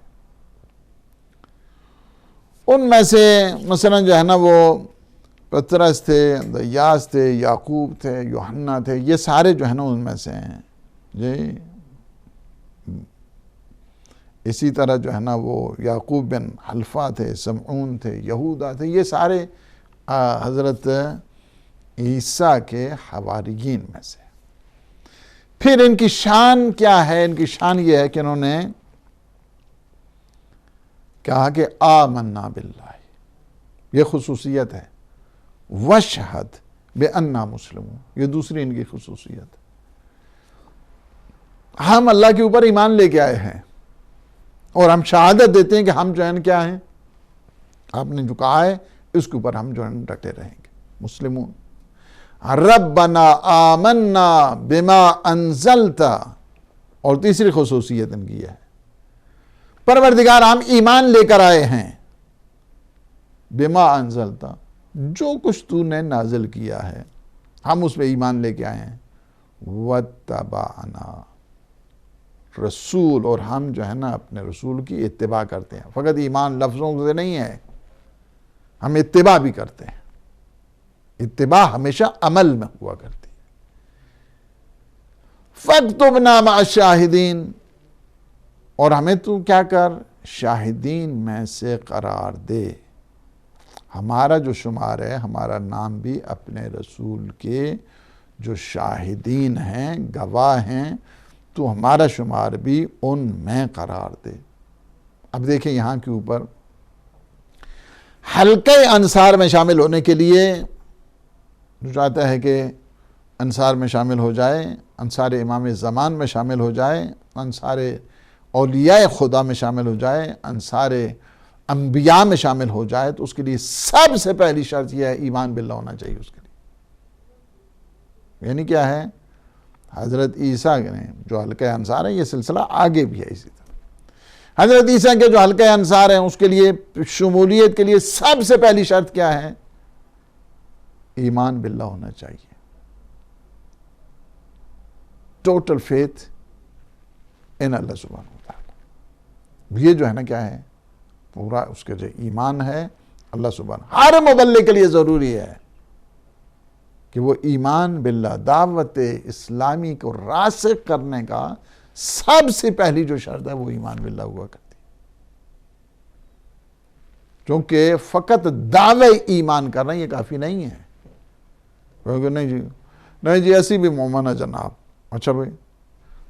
ان میں سے مثلا جو ہے نا وہ پطرس تھے، اندریاس تھے، یعقوب تھے، یوحنا تھے، یہ سارے جو ہے نا ان میں سے ہیں جی۔ اسی طرح جو ہے نا وہ یعقوب بن حلفہ تھے، سمعون تھے، یہودا تھے، یہ سارے حضرت عیسیٰ کے حواریین میں سے۔ پھر ان کی شان کیا ہے؟ ان کی شان یہ ہے کہ انہوں نے کہا کہ آمنا باللہ، یہ خصوصیت ہے، واشہد بأننا مسلمون، یہ دوسری ان کی خصوصیت ہے۔ ہم اللہ کے اوپر ایمان لے کے آئے ہیں اور ہم شہادت دیتے ہیں کہ ہم جو ہیں کیا ہیں، آپ نے جو کہا ہے اس کے اوپر ہم جو ہیں ڈٹے رہیں گے، مسلمون۔ ربنا آمنا بما انزلت، اور تیسری خصوصیت ان کی ہے، پروردگار ہم ایمان لے کر آئے ہیں، بما انزلت، جو کچھ تو نے نازل کیا ہے ہم اس پہ ایمان لے کے آئے ہیں، واتبعنا رسول، اور ہم جو ہے نا اپنے رسول کی اتباع کرتے ہیں۔ فقط ایمان لفظوں سے نہیں ہے، ہم اتباع بھی کرتے ہیں۔ اتباع ہمیشہ عمل میں ہوا کرتی ہے۔ فاکتبنا مع الشاہدین، اور ہمیں تو کیا کر، شاہدین میں سے قرار دے۔ ہمارا جو شمار ہے، ہمارا نام بھی اپنے رسول کے جو شاہدین ہیں، گواہ ہیں، تو ہمارا شمار بھی ان میں قرار دے۔ اب دیکھیں یہاں کے اوپر حلقہ انصار میں شامل ہونے کے لیے جو چاہتا ہے کہ انصار میں شامل ہو جائے، انصار امام زمان میں شامل ہو جائے، انصار اولیاء خدا میں شامل ہو جائے، انصار انبیاء میں شامل ہو جائے، تو اس کے لیے سب سے پہلی شرط یہ ہے ایمان باللہ ہونا چاہیے اس کے لیے۔ یعنی کیا ہے؟ حضرت عیسیٰ نے جو حلقہ انصار ہے، یہ سلسلہ آگے بھی ہے اسی طرح، حضرت عیسیٰ کے جو حلقہ انصار ہیں اس کے لیے شمولیت کے لیے سب سے پہلی شرط کیا ہے؟ ایمان باللہ ہونا چاہیے، ٹوٹل فیتھ ان اللہ سبحانہ وتعالی۔ یہ جو ہے نا کیا ہے، پورا اس کے جو ایمان ہے اللہ سبحانہ، ہر مبلغ کے لیے ضروری ہے کہ وہ ایمان باللہ، دعوت اسلامی کو راسخ کرنے کا سب سے پہلی جو شرط ہے وہ ایمان باللہ ہوا کرتی ہے۔ کیونکہ فقط دعوی ایمان کرنا یہ کافی نہیں ہے، کیونکہ نہیں جی ایسی بھی مومن ہے جناب، اچھا بھائی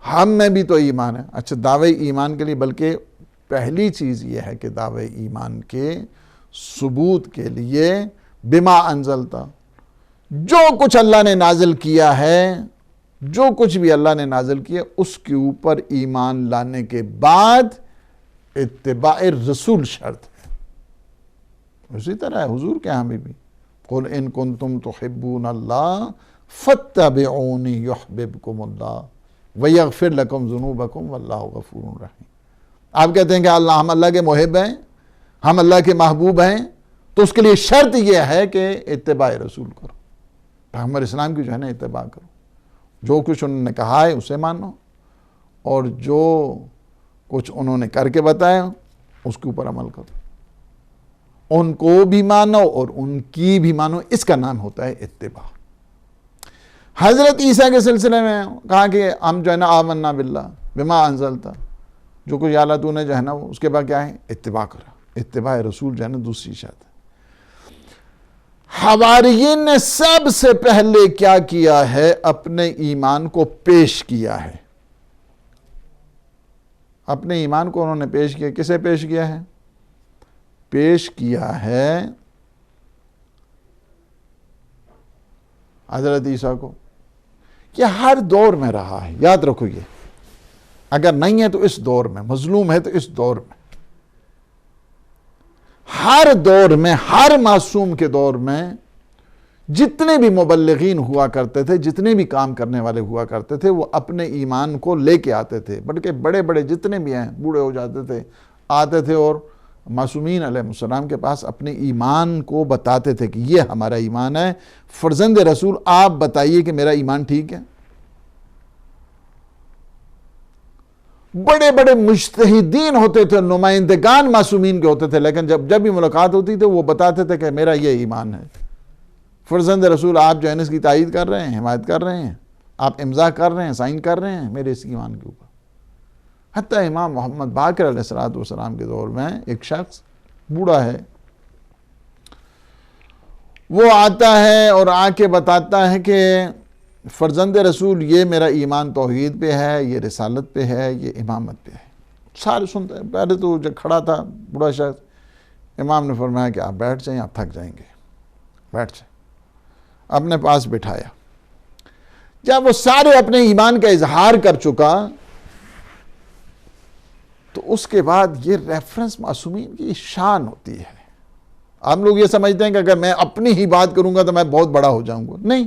ہم میں بھی تو ایمان ہے، اچھا دعوی ایمان کے لیے، بلکہ پہلی چیز یہ ہے کہ دعوی ایمان کے ثبوت کے لیے بما انزلتا، جو کچھ اللہ نے نازل کیا ہے، جو کچھ بھی اللہ نے نازل کیا اس کے اوپر ایمان لانے کے بعد اتباع رسول شرط ہے۔ اسی طرح ہے حضور کے ہاں بھی قل ان کنتم تحبون اللہ فاتبعونی یحببکم اللہ ویغفر لکم ذنوبکم واللہ غفور رحیم۔ آپ کہتے ہیں کہ ہم اللہ کے محب ہیں، ہم اللہ کے محبوب ہیں، تو اس کے لیے شرط یہ ہے کہ اتباع رسول کرو، پیغمبر اسلام کی جو ہے نا اتباع کرو، جو کچھ انہوں نے کہا ہے اسے مانو، اور جو کچھ انہوں نے کر کے بتایا اس کے اوپر عمل کرو، ان کو بھی مانو اور ان کی بھی مانو، اس کا نام ہوتا ہے اتباع۔ حضرت عیسیٰ کے سلسلے میں کہا کہ ہم جو ہے نا آمنا باللہ بما انزلتا، جو کچھ اللہ تو نے جو ہے نا اس کے بعد کیا ہے؟ اتباع کرا، اتباع رسول جو ہے نا دوسری شرط ہے۔ حواریین نے سب سے پہلے کیا کیا ہے؟ اپنے ایمان کو پیش کیا ہے، اپنے ایمان کو انہوں نے پیش کیا۔ کسے پیش کیا ہے؟ پیش کیا ہے حضرت عیسیٰ کو۔ یہ ہر دور میں رہا ہے، یاد رکھو، یہ اگر نہیں ہے تو اس دور میں، مظلوم ہے تو اس دور میں، ہر دور میں، ہر معصوم کے دور میں جتنے بھی مبلغین ہوا کرتے تھے، جتنے بھی کام کرنے والے ہوا کرتے تھے، وہ اپنے ایمان کو لے کے آتے تھے، بلکہ بڑے بڑے جتنے بھی ہیں بوڑھے ہو جاتے تھے، آتے تھے اور معصومین علیہ السلام کے پاس اپنے ایمان کو بتاتے تھے کہ یہ ہمارا ایمان ہے، فرزند رسول آپ بتائیے کہ میرا ایمان ٹھیک ہے۔ بڑے بڑے مجتہدین ہوتے تھے، نمائندگان معصومین کے ہوتے تھے، لیکن جب بھی ملاقات ہوتی تھی وہ بتاتے تھے کہ میرا یہ ایمان ہے۔ فرزند رسول آپ جو ہے اس کی تائید کر رہے ہیں، حمایت کر رہے ہیں، آپ امضا کر رہے ہیں، سائن کر رہے ہیں میرے اس ایمان کے اوپر۔ حتیٰ امام محمد باقر علیہ السلام کے دور میں ایک شخص بوڑھا ہے، وہ آتا ہے اور آ کے بتاتا ہے کہ فرزند رسول یہ میرا ایمان توحید پہ ہے، یہ رسالت پہ ہے، یہ امامت پہ ہے۔ سارے سنتے ہیں۔ پہلے تو جب کھڑا تھا بڑا شخص، امام نے فرمایا کہ آپ بیٹھ جائیں، آپ تھک جائیں گے، بیٹھ جائیں، اپنے پاس بٹھایا۔ جب وہ سارے اپنے ایمان کا اظہار کر چکا تو اس کے بعد یہ ریفرنس معصومین کی شان ہوتی ہے۔ ہم لوگ یہ سمجھتے ہیں کہ اگر میں اپنی ہی بات کروں گا تو میں بہت بڑا ہو جاؤں گا۔ نہیں،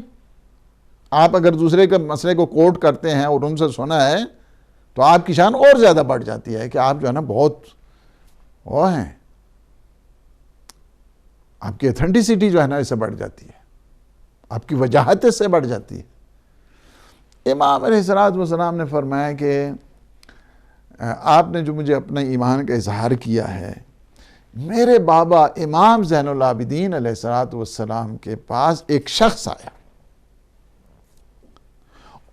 آپ اگر دوسرے کے مسئلے کو کوٹ کرتے ہیں اور ان سے سنا ہے تو آپ کی شان اور زیادہ بڑھ جاتی ہے کہ آپ جو ہے نا بہت وہ ہیں، آپ کی ایتھنٹسٹی جو ہے نا اس سے بڑھ جاتی ہے، آپ کی وجاہت اس سے بڑھ جاتی ہے۔ امام علیہ السلام نے فرمایا کہ آپ نے جو مجھے اپنے ایمان کا اظہار کیا ہے، میرے بابا امام زین العابدین علیہ السلام کے پاس ایک شخص آیا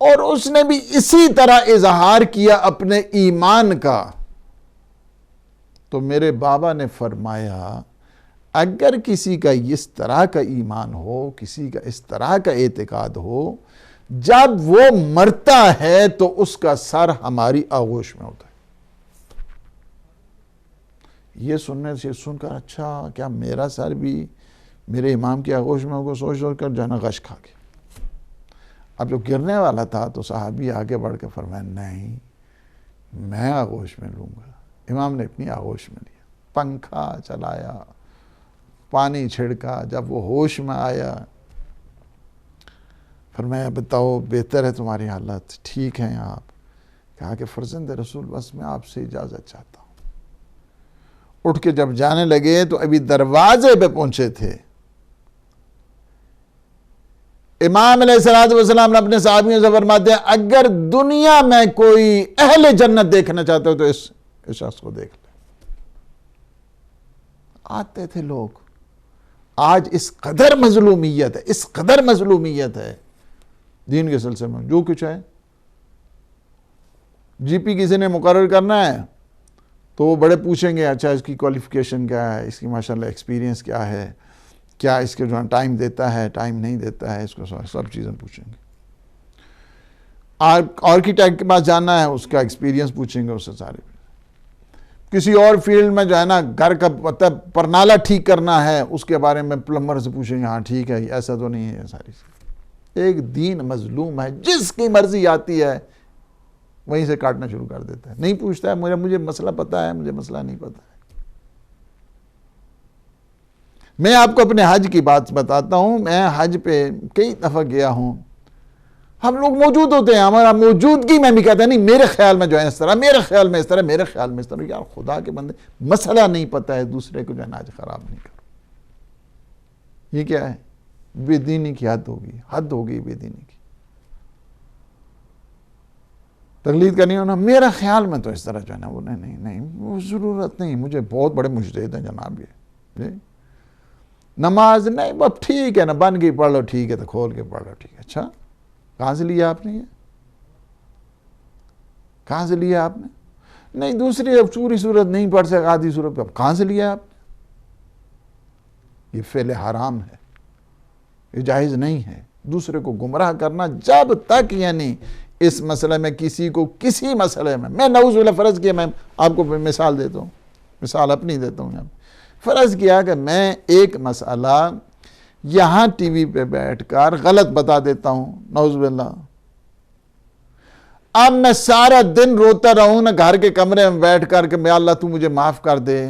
اور اس نے بھی اسی طرح اظہار کیا اپنے ایمان کا، تو میرے بابا نے فرمایا اگر کسی کا اس طرح کا ایمان ہو، کسی کا اس طرح کا اعتقاد ہو، جب وہ مرتا ہے تو اس کا سر ہماری آغوش میں ہوتا ہے۔ یہ سننے سے سن کر اچھا کیا میرا سر بھی میرے امام کی آغوش میں ہوگا، سوچ کر جو ہے نا غش کھا کے اب جو گرنے والا تھا تو صحابی آگے بڑھ کے فرمایا نہیں، میں آغوش میں لوں گا۔ امام نے اپنی آغوش میں لیا، پنکھا چلایا، پانی چھڑکا، جب وہ ہوش میں آیا فرمایا بتاؤ بہتر ہے تمہاری حالت، ٹھیک ہیں آپ؟ کہا کہ فرزند رسول بس میں آپ سے اجازت چاہتا ہوں۔ اٹھ کے جب جانے لگے تو ابھی دروازے پہ پہنچے تھے، امام علیہ السلام نے اپنے صحابیوں سے فرماتے ہیں اگر دنیا میں کوئی اہل جنت دیکھنا چاہتے ہو تو اس شخص کو دیکھ لیں۔ آتے تھے لوگ، آج اس قدر مظلومیت ہے، اس قدر مظلومیت ہے دین کے سلسلے میں، جو کچھ ہے جی پی کسی نے مقرر کرنا ہے تو وہ بڑے پوچھیں گے اچھا اس کی کوالیفیکیشن کیا ہے، اس کی ماشاءاللہ ایکسپیرینس کیا ہے، کیا اس کے جو ہے ٹائم دیتا ہے، ٹائم نہیں دیتا ہے، اس کو سب چیزیں پوچھیں گے۔ آرکیٹیکٹ کے پاس جانا ہے اس کا ایکسپیرینس پوچھیں گے اس سے سارے۔ کسی اور فیلڈ میں جو ہے نا گھر کا پرنالہ ٹھیک کرنا ہے اس کے بارے میں پلمبر سے پوچھیں گے، ہاں ٹھیک ہے ایسا تو نہیں ہے، ساری چیز۔ ایک دین مظلوم ہے، جس کی مرضی آتی ہے وہیں سے کاٹنا شروع کر دیتا ہے، نہیں پوچھتا ہے مجھے مسئلہ پتا ہے، مجھے مسئلہ نہیں پتا ہے۔ میں آپ کو اپنے حج کی بات بتاتا ہوں، میں حج پہ کئی دفعہ گیا ہوں، ہم لوگ موجود ہوتے ہیں، ہمارا موجودگی میں بھی کہتے ہیں نہیں میرے خیال میں جو ہے اس طرح، میرے خیال میں اس طرح، میرے خیال میں اس طرح۔ یار خدا کے بندے، مسئلہ نہیں پتا ہے دوسرے کو جو ہے نا آج خراب نہیں کرو، یہ کیا ہے؟ بے دینی کی حد ہوگی، حد ہوگی بے دینی کی۔ تقلید کرنی ہونا میرا خیال میں تو اس طرح جو ہے نا وہ نہیں وہ ضرورت نہیں، مجھے بہت بڑے مجتہد ہیں جناب یہ جی۔ نماز نہیں بس ٹھیک ہے نا، بن گئی پڑھ لو ٹھیک ہے، تو کھول کے پڑھ لو ٹھیک ہے۔ اچھا کہاں سے لیا آپ نے یہ؟ کہاں سے لیا آپ نے؟ نہیں دوسری اب پوری صورت نہیں پڑھ سکے، آدھی صورت اب کہاں سے لیا آپ نے؟ یہ فعل حرام ہے، یہ جائز نہیں ہے۔ دوسرے کو گمراہ کرنا جب تک یعنی اس مسئلے میں کسی کو کسی مسئلے میں نعوذ باللہ فرض کیا، میں آپ کو مثال دیتا ہوں، مثال اپنی دیتا ہوں، فرض کیا کہ میں ایک مسئلہ یہاں ٹی وی پہ بیٹھ کر غلط بتا دیتا ہوں، نعوذ باللہ، اب میں سارا دن روتا رہوں نا گھر کے کمرے میں بیٹھ کر کہ میں اللہ تو مجھے معاف کر دے،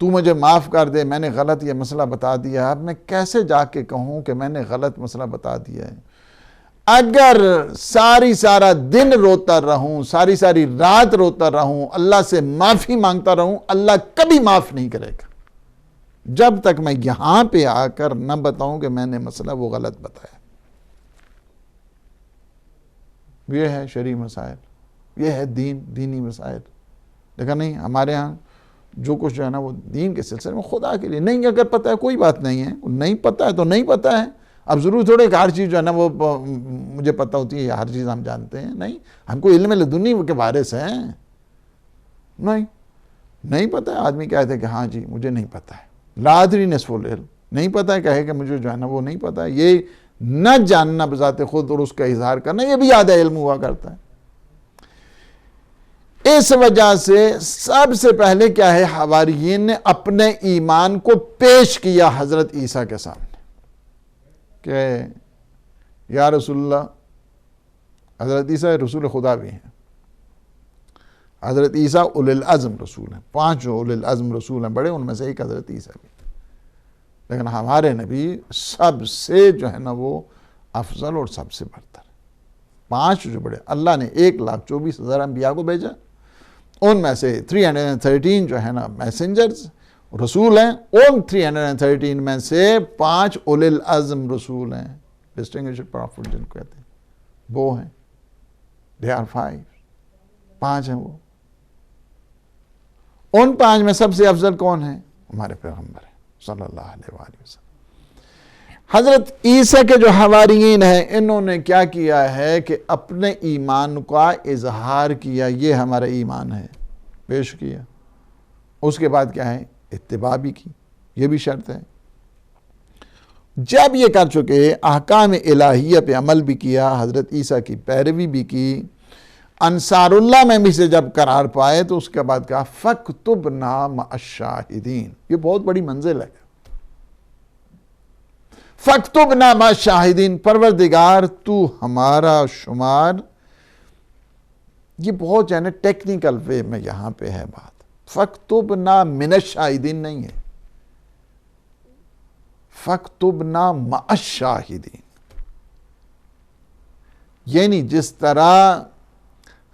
تو مجھے معاف کر دے، میں نے غلط یہ مسئلہ بتا دیا۔ اب میں کیسے جا کے کہوں کہ میں نے غلط مسئلہ بتا دیا ہے؟ اگر سارا دن روتا رہوں، ساری رات روتا رہوں، اللہ سے معافی مانگتا رہوں، اللہ کبھی معاف نہیں کرے گا جب تک میں یہاں پہ آ کر نہ بتاؤں کہ میں نے مسئلہ وہ غلط بتایا۔ یہ ہے شرعی مسائل، یہ ہے دینی مسائل۔ لیکن نہیں، ہمارے ہاں جو کچھ جو ہے نا وہ دین کے سلسلے میں خدا کے لیے نہیں، اگر پتہ ہے کوئی بات نہیں ہے، نہیں پتہ ہے تو نہیں پتہ ہے۔ اب ضرور تھوڑے کہ ہر چیز جو ہے نا وہ مجھے پتہ ہوتی ہے یا ہر چیز ہم جانتے ہیں، نہیں، ہم کو علم لدنی کے وارث ہیں۔ نہیں پتہ ہے، آدمی کہتے ہیں کہ ہاں جی مجھے نہیں پتہ ہے، لا ادری نصف العلم، نہیں پتہ ہے کہے کہ مجھے جو ہے نا وہ نہیں پتہ ہے، یہ نہ جاننا بذات خود اور اس کا اظہار کرنا یہ بھی آدھا علم ہوا کرتا ہے۔ اس وجہ سے سب سے پہلے کیا ہے، حواریین نے اپنے ایمان کو پیش کیا حضرت عیسیٰ کے سامنے کہ یا رسول اللہ، حضرت عیسیٰ رسول خدا بھی ہیں، حضرت عیسیٰ اولی العزم رسول ہیں، 5 اولی العزم رسول ہیں بڑے، ان میں سے ایک حضرت عیسیٰ بھی، لیکن ہمارے نبی سب سے جو ہے نا وہ افضل اور سب سے برتر، 5 جو بڑے، اللہ نے 1,24,000 انبیاء کو بھیجا، ان میں سے 313 جو ہے نا میسنجرز رسول ہیں، ان 313 میں سے 5 اولی العزم رسول ہیں، ڈسٹنگوشڈ پروفٹ جن کو کہتے ہیں، وہ ہیں، they are 5 ہیں وہ۔ ان 5 میں سب سے افضل کون ہیں؟ ہمارے پیغمبر ہیں صلی اللہ علیہ وآلہ وسلم۔ حضرت عیسیٰ کے جو حواریین ہیں انہوں نے کیا کیا ہے کہ اپنے ایمان کا اظہار کیا، یہ ہمارا ایمان ہے، پیش کیا، اس کے بعد کیا ہے، اتباع بھی کی، یہ بھی شرط ہے۔ جب یہ کر چکے، احکام الہیہ پہ عمل بھی کیا، حضرت عیسیٰ کی پیروی بھی کی، انصار اللہ میں بھی سے جب قرار پائے، تو اس کے بعد کہا فَاكْتُبْنَا مَعَ الشَّاهِدِينَ، یہ بہت بڑی منزل ہے۔ فَاكْتُبْنَا مَعَ الشَّاهِدِينَ، پروردگار تو ہمارا شمار، یہ بہت جو ہے نا ٹیکنیکل وے میں یہاں پہ ہے بات، فَاكْتُبْنَا مِنَ الشَّاهِدِينَ نہیں ہے، فَاكْتُبْنَا مَعَ الشَّاهِدِينَ، یعنی جس طرح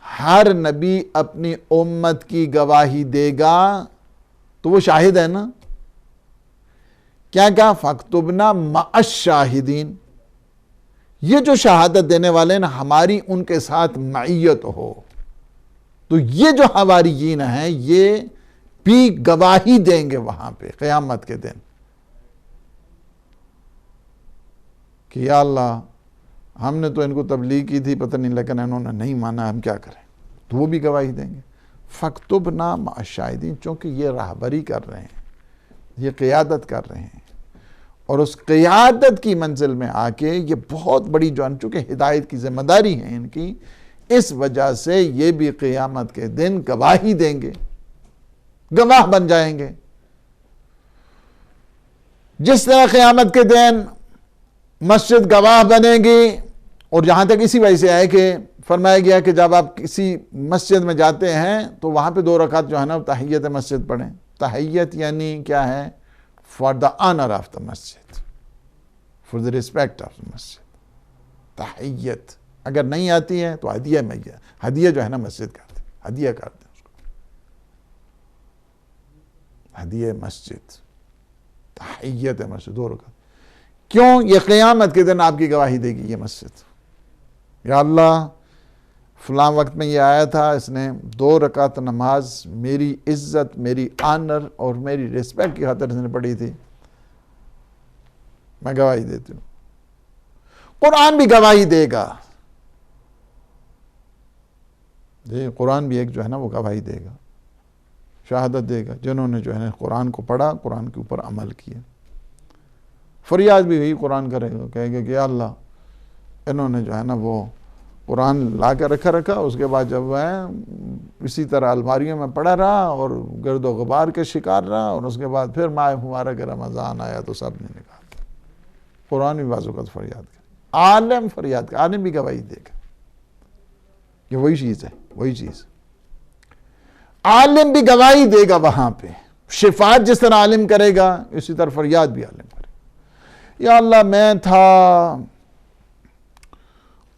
ہر نبی اپنی امت کی گواہی دے گا تو وہ شاہد ہے نا، کیا کہا، فَاكْتُبْنَا مَعَ الشَّاهِدِينَ، یہ جو شہادت دینے والے ہیں ہماری ان کے ساتھ معیت ہو، تو یہ جو حواریین ہیں یہ بھی گواہی دیں گے وہاں پہ قیامت کے دن کہ یا اللہ ہم نے تو ان کو تبلیغ کی تھی پتہ نہیں، لیکن انہوں نے نہیں مانا، ہم کیا کریں، تو وہ بھی گواہی دیں گے۔ فَاكْتُبْنَا مَعَ الشَّاهِدِينَ، چونکہ یہ راہبری کر رہے ہیں، یہ قیادت کر رہے ہیں، اور اس قیادت کی منزل میں آ کے یہ بہت بڑی جو چونکہ ہدایت کی ذمہ داری ہے ان کی، اس وجہ سے یہ بھی قیامت کے دن گواہی دیں گے، گواہ بن جائیں گے۔ جس طرح قیامت کے دن مسجد گواہ بنے گی، اور جہاں تک اسی وجہ سے ہے کہ فرمایا گیا کہ جب آپ کسی مسجد میں جاتے ہیں تو وہاں پہ 2 رکعت جو ہے نا تحیت مسجد پڑھیں۔ تحیت یعنی کیا ہے، for the honour of the مسجد، for the respect of the مسجد، تحیت۔ اگر نہیں آتی ہے تو ہدیہ میں ہدیہ جو ہے نا مسجد کرتے، ہدیہ کرتے ہیں اس کو، ہدیہ مسجد، تحیت مسجد، 2 رکعت۔ کیوں؟ یہ قیامت کے دن آپ کی گواہی دے گی یہ مسجد، یا اللہ فلاں وقت میں یہ آیا تھا، اس نے 2 رکعت نماز میری عزت، میری آنر اور میری ریسپیکٹ کی خاطر اس نے پڑھی تھی، میں گواہی دیتی ہوں۔ قرآن بھی گواہی دے گا، قرآن بھی ایک جو ہے نا وہ گواہی دے گا، شہادت دے گا، جنہوں نے جو ہے قرآن کو پڑھا، قرآن کے اوپر عمل کیا۔ فریاد بھی ہوئی قرآن کرے گا، کہے گا کہ یا اللہ انہوں نے جو ہے نا وہ قرآن لا کے رکھا، اس کے بعد جب وہ اسی طرح الماریوں میں پڑا رہا اور گرد و غبار کے شکار رہا، اور اس کے بعد پھر ماہ مبارک رمضان آیا تو سب نے نکالا۔ قرآن بھی بعض اوقات فریاد کرے، عالم فریاد کرے، عالم بھی گواہی دے گا، یہ وہی چیز ہے، وہی چیز۔ عالم بھی گواہی دے گا وہاں پہ، شفاعت جس طرح عالم کرے گا اسی طرح فریاد بھی عالم کرے گا۔ یا اللہ میں تھا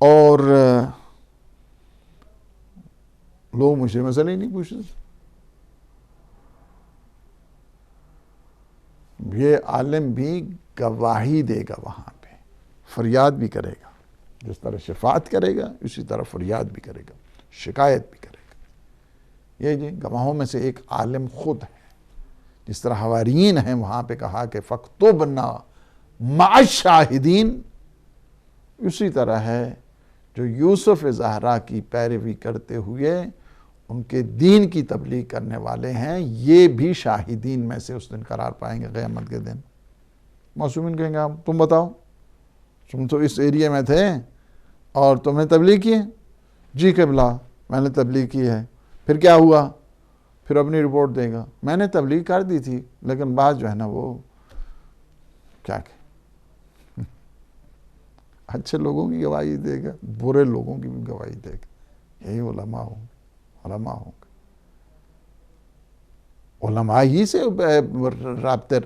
اور لوگ مجھ سے مسئلہ ہی نہیں پوچھتے، یہ عالم بھی گواہی دے گا وہاں پہ، فریاد بھی کرے گا، جس طرح شفاعت کرے گا اسی طرح فریاد بھی کرے گا، شکایت بھی کرے گا۔ یہ جی گواہوں میں سے ایک عالم خود ہے، جس طرح حواریین ہیں وہاں پہ کہا کہ فَاكْتُبْنَا مَعَ الشَّاهِدِينَ، اسی طرح ہے جو یوسف زہرا کی پیروی کرتے ہوئے ان کے دین کی تبلیغ کرنے والے ہیں، یہ بھی شاہدین میں سے اس دن قرار پائیں گے قیامت کے دن۔ معصومین کہیں گے تم بتاؤ، تم تو اس ایریا میں تھے اور تم نے تبلیغ کی ہے؟ جی قبلہ میں نے تبلیغ کی ہے۔ پھر کیا ہوا؟ پھر اپنی رپورٹ دے گا، میں نے تبلیغ کر دی تھی لیکن بعض جو ہے نا وہ کیا کہ اچھے لوگوں کی گواہی دے گا، برے لوگوں کی بھی گواہی دے گا۔ یہی علماء ہوں گے، علماء ہوں گے، علماء ہی سے رابطے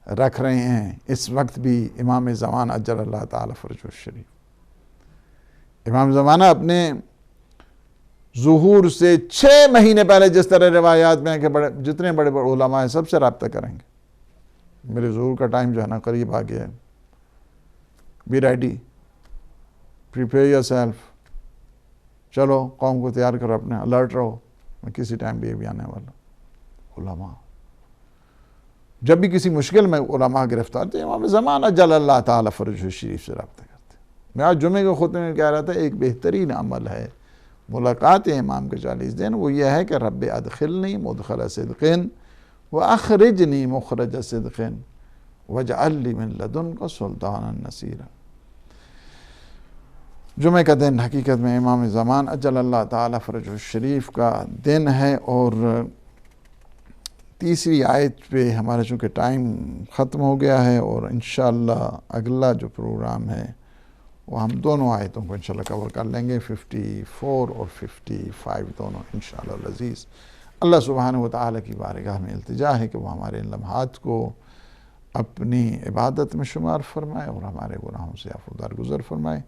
رکھ رہے ہیں اس وقت بھی امام زمان اجل اللہ تعالی فرجہ الشریف۔ امام زمانہ اپنے ظہور سے 6 مہینے پہلے جس طرح روایات میں ہیں کہ جتنے بڑے بڑے علماء ہیں سب سے رابطہ کریں گے، میرے ظہور کا ٹائم جو ہے نا قریب آ گیا ہے، be ready, prepare yourself, چلو قوم کو تیار کرو، اپنے الرٹ رہو، میں کسی ٹائم بھی آنے والا۔ علماء جب بھی کسی مشکل میں علماء گرفتار تھے، امام زمان اجل اللہ تعالی فرجہ الشریف سے رابطہ کرتے۔ میں آج جمعے کے خطبے میں کہہ رہا تھا ایک بہترین عمل ہے ملاقات امام کے 40 دن، وہ یہ ہے کہ رب ادخلنی مدخل صدق واخرجنی مخرج صدق واجعل لی من لدنک سلطانا نصیرا۔ جمعہ کا دن حقیقت میں امام زمان اجل اللہ تعالی فرجہ الشریف کا دن ہے، اور تیسری آیت پہ ہمارا چونکہ ٹائم ختم ہو گیا ہے، اور انشاءاللہ اگلا جو پروگرام ہے وہ ہم دونوں آیتوں کو انشاءاللہ کور کر لیں گے، 54 اور 55 دونوں انشاءاللہ العزیز۔ اللہ سبحانہ وتعالی کی بارگاہ میں التجا ہے کہ وہ ہمارے ان لمحات کو اپنی عبادت میں شمار فرمائے اور ہمارے گناہوں سے عفو درگزر فرمائے۔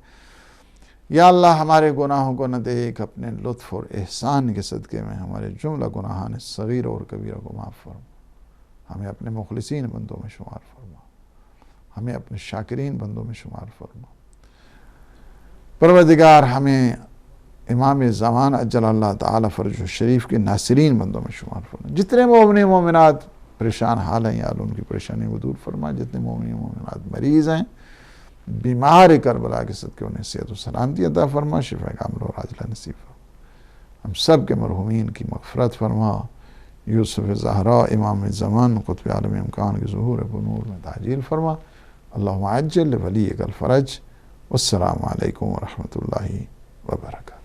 یا اللہ ہمارے گناہوں کو نہ دیکھ، اپنے لطف اور احسان کے صدقے میں ہمارے جملہ گناہان صغیر اور کبیرہ کو معاف فرما، ہمیں اپنے مخلصین بندوں میں شمار فرما، ہمیں اپنے شاکرین بندوں میں شمار فرما۔ پروردگار ہمیں امام زمان اجل اللہ تعالی فرجہ الشریف کے ناصرین بندوں میں شمار فرما۔ جتنے مومن مومنات پریشان حال ہیں یا اللہ ان کی پریشانی کو دور فرما، جتنے مومن مومنات مریض ہیں بیمار کربلا کے صدقے انہیں صحت و سلامتی عطا فرما، شفا کاملہ اور عاجلہ نصیب فرما۔ ہم سب کے مرحومین کی مغفرت فرما۔ یوسف زہرا امام زمان قطب عالم امکان کے ظہور بنور میں تعجیل فرما۔ اللہم عجل ولیک الفرج۔ والسلام علیکم ورحمۃ اللہ وبرکاتہ۔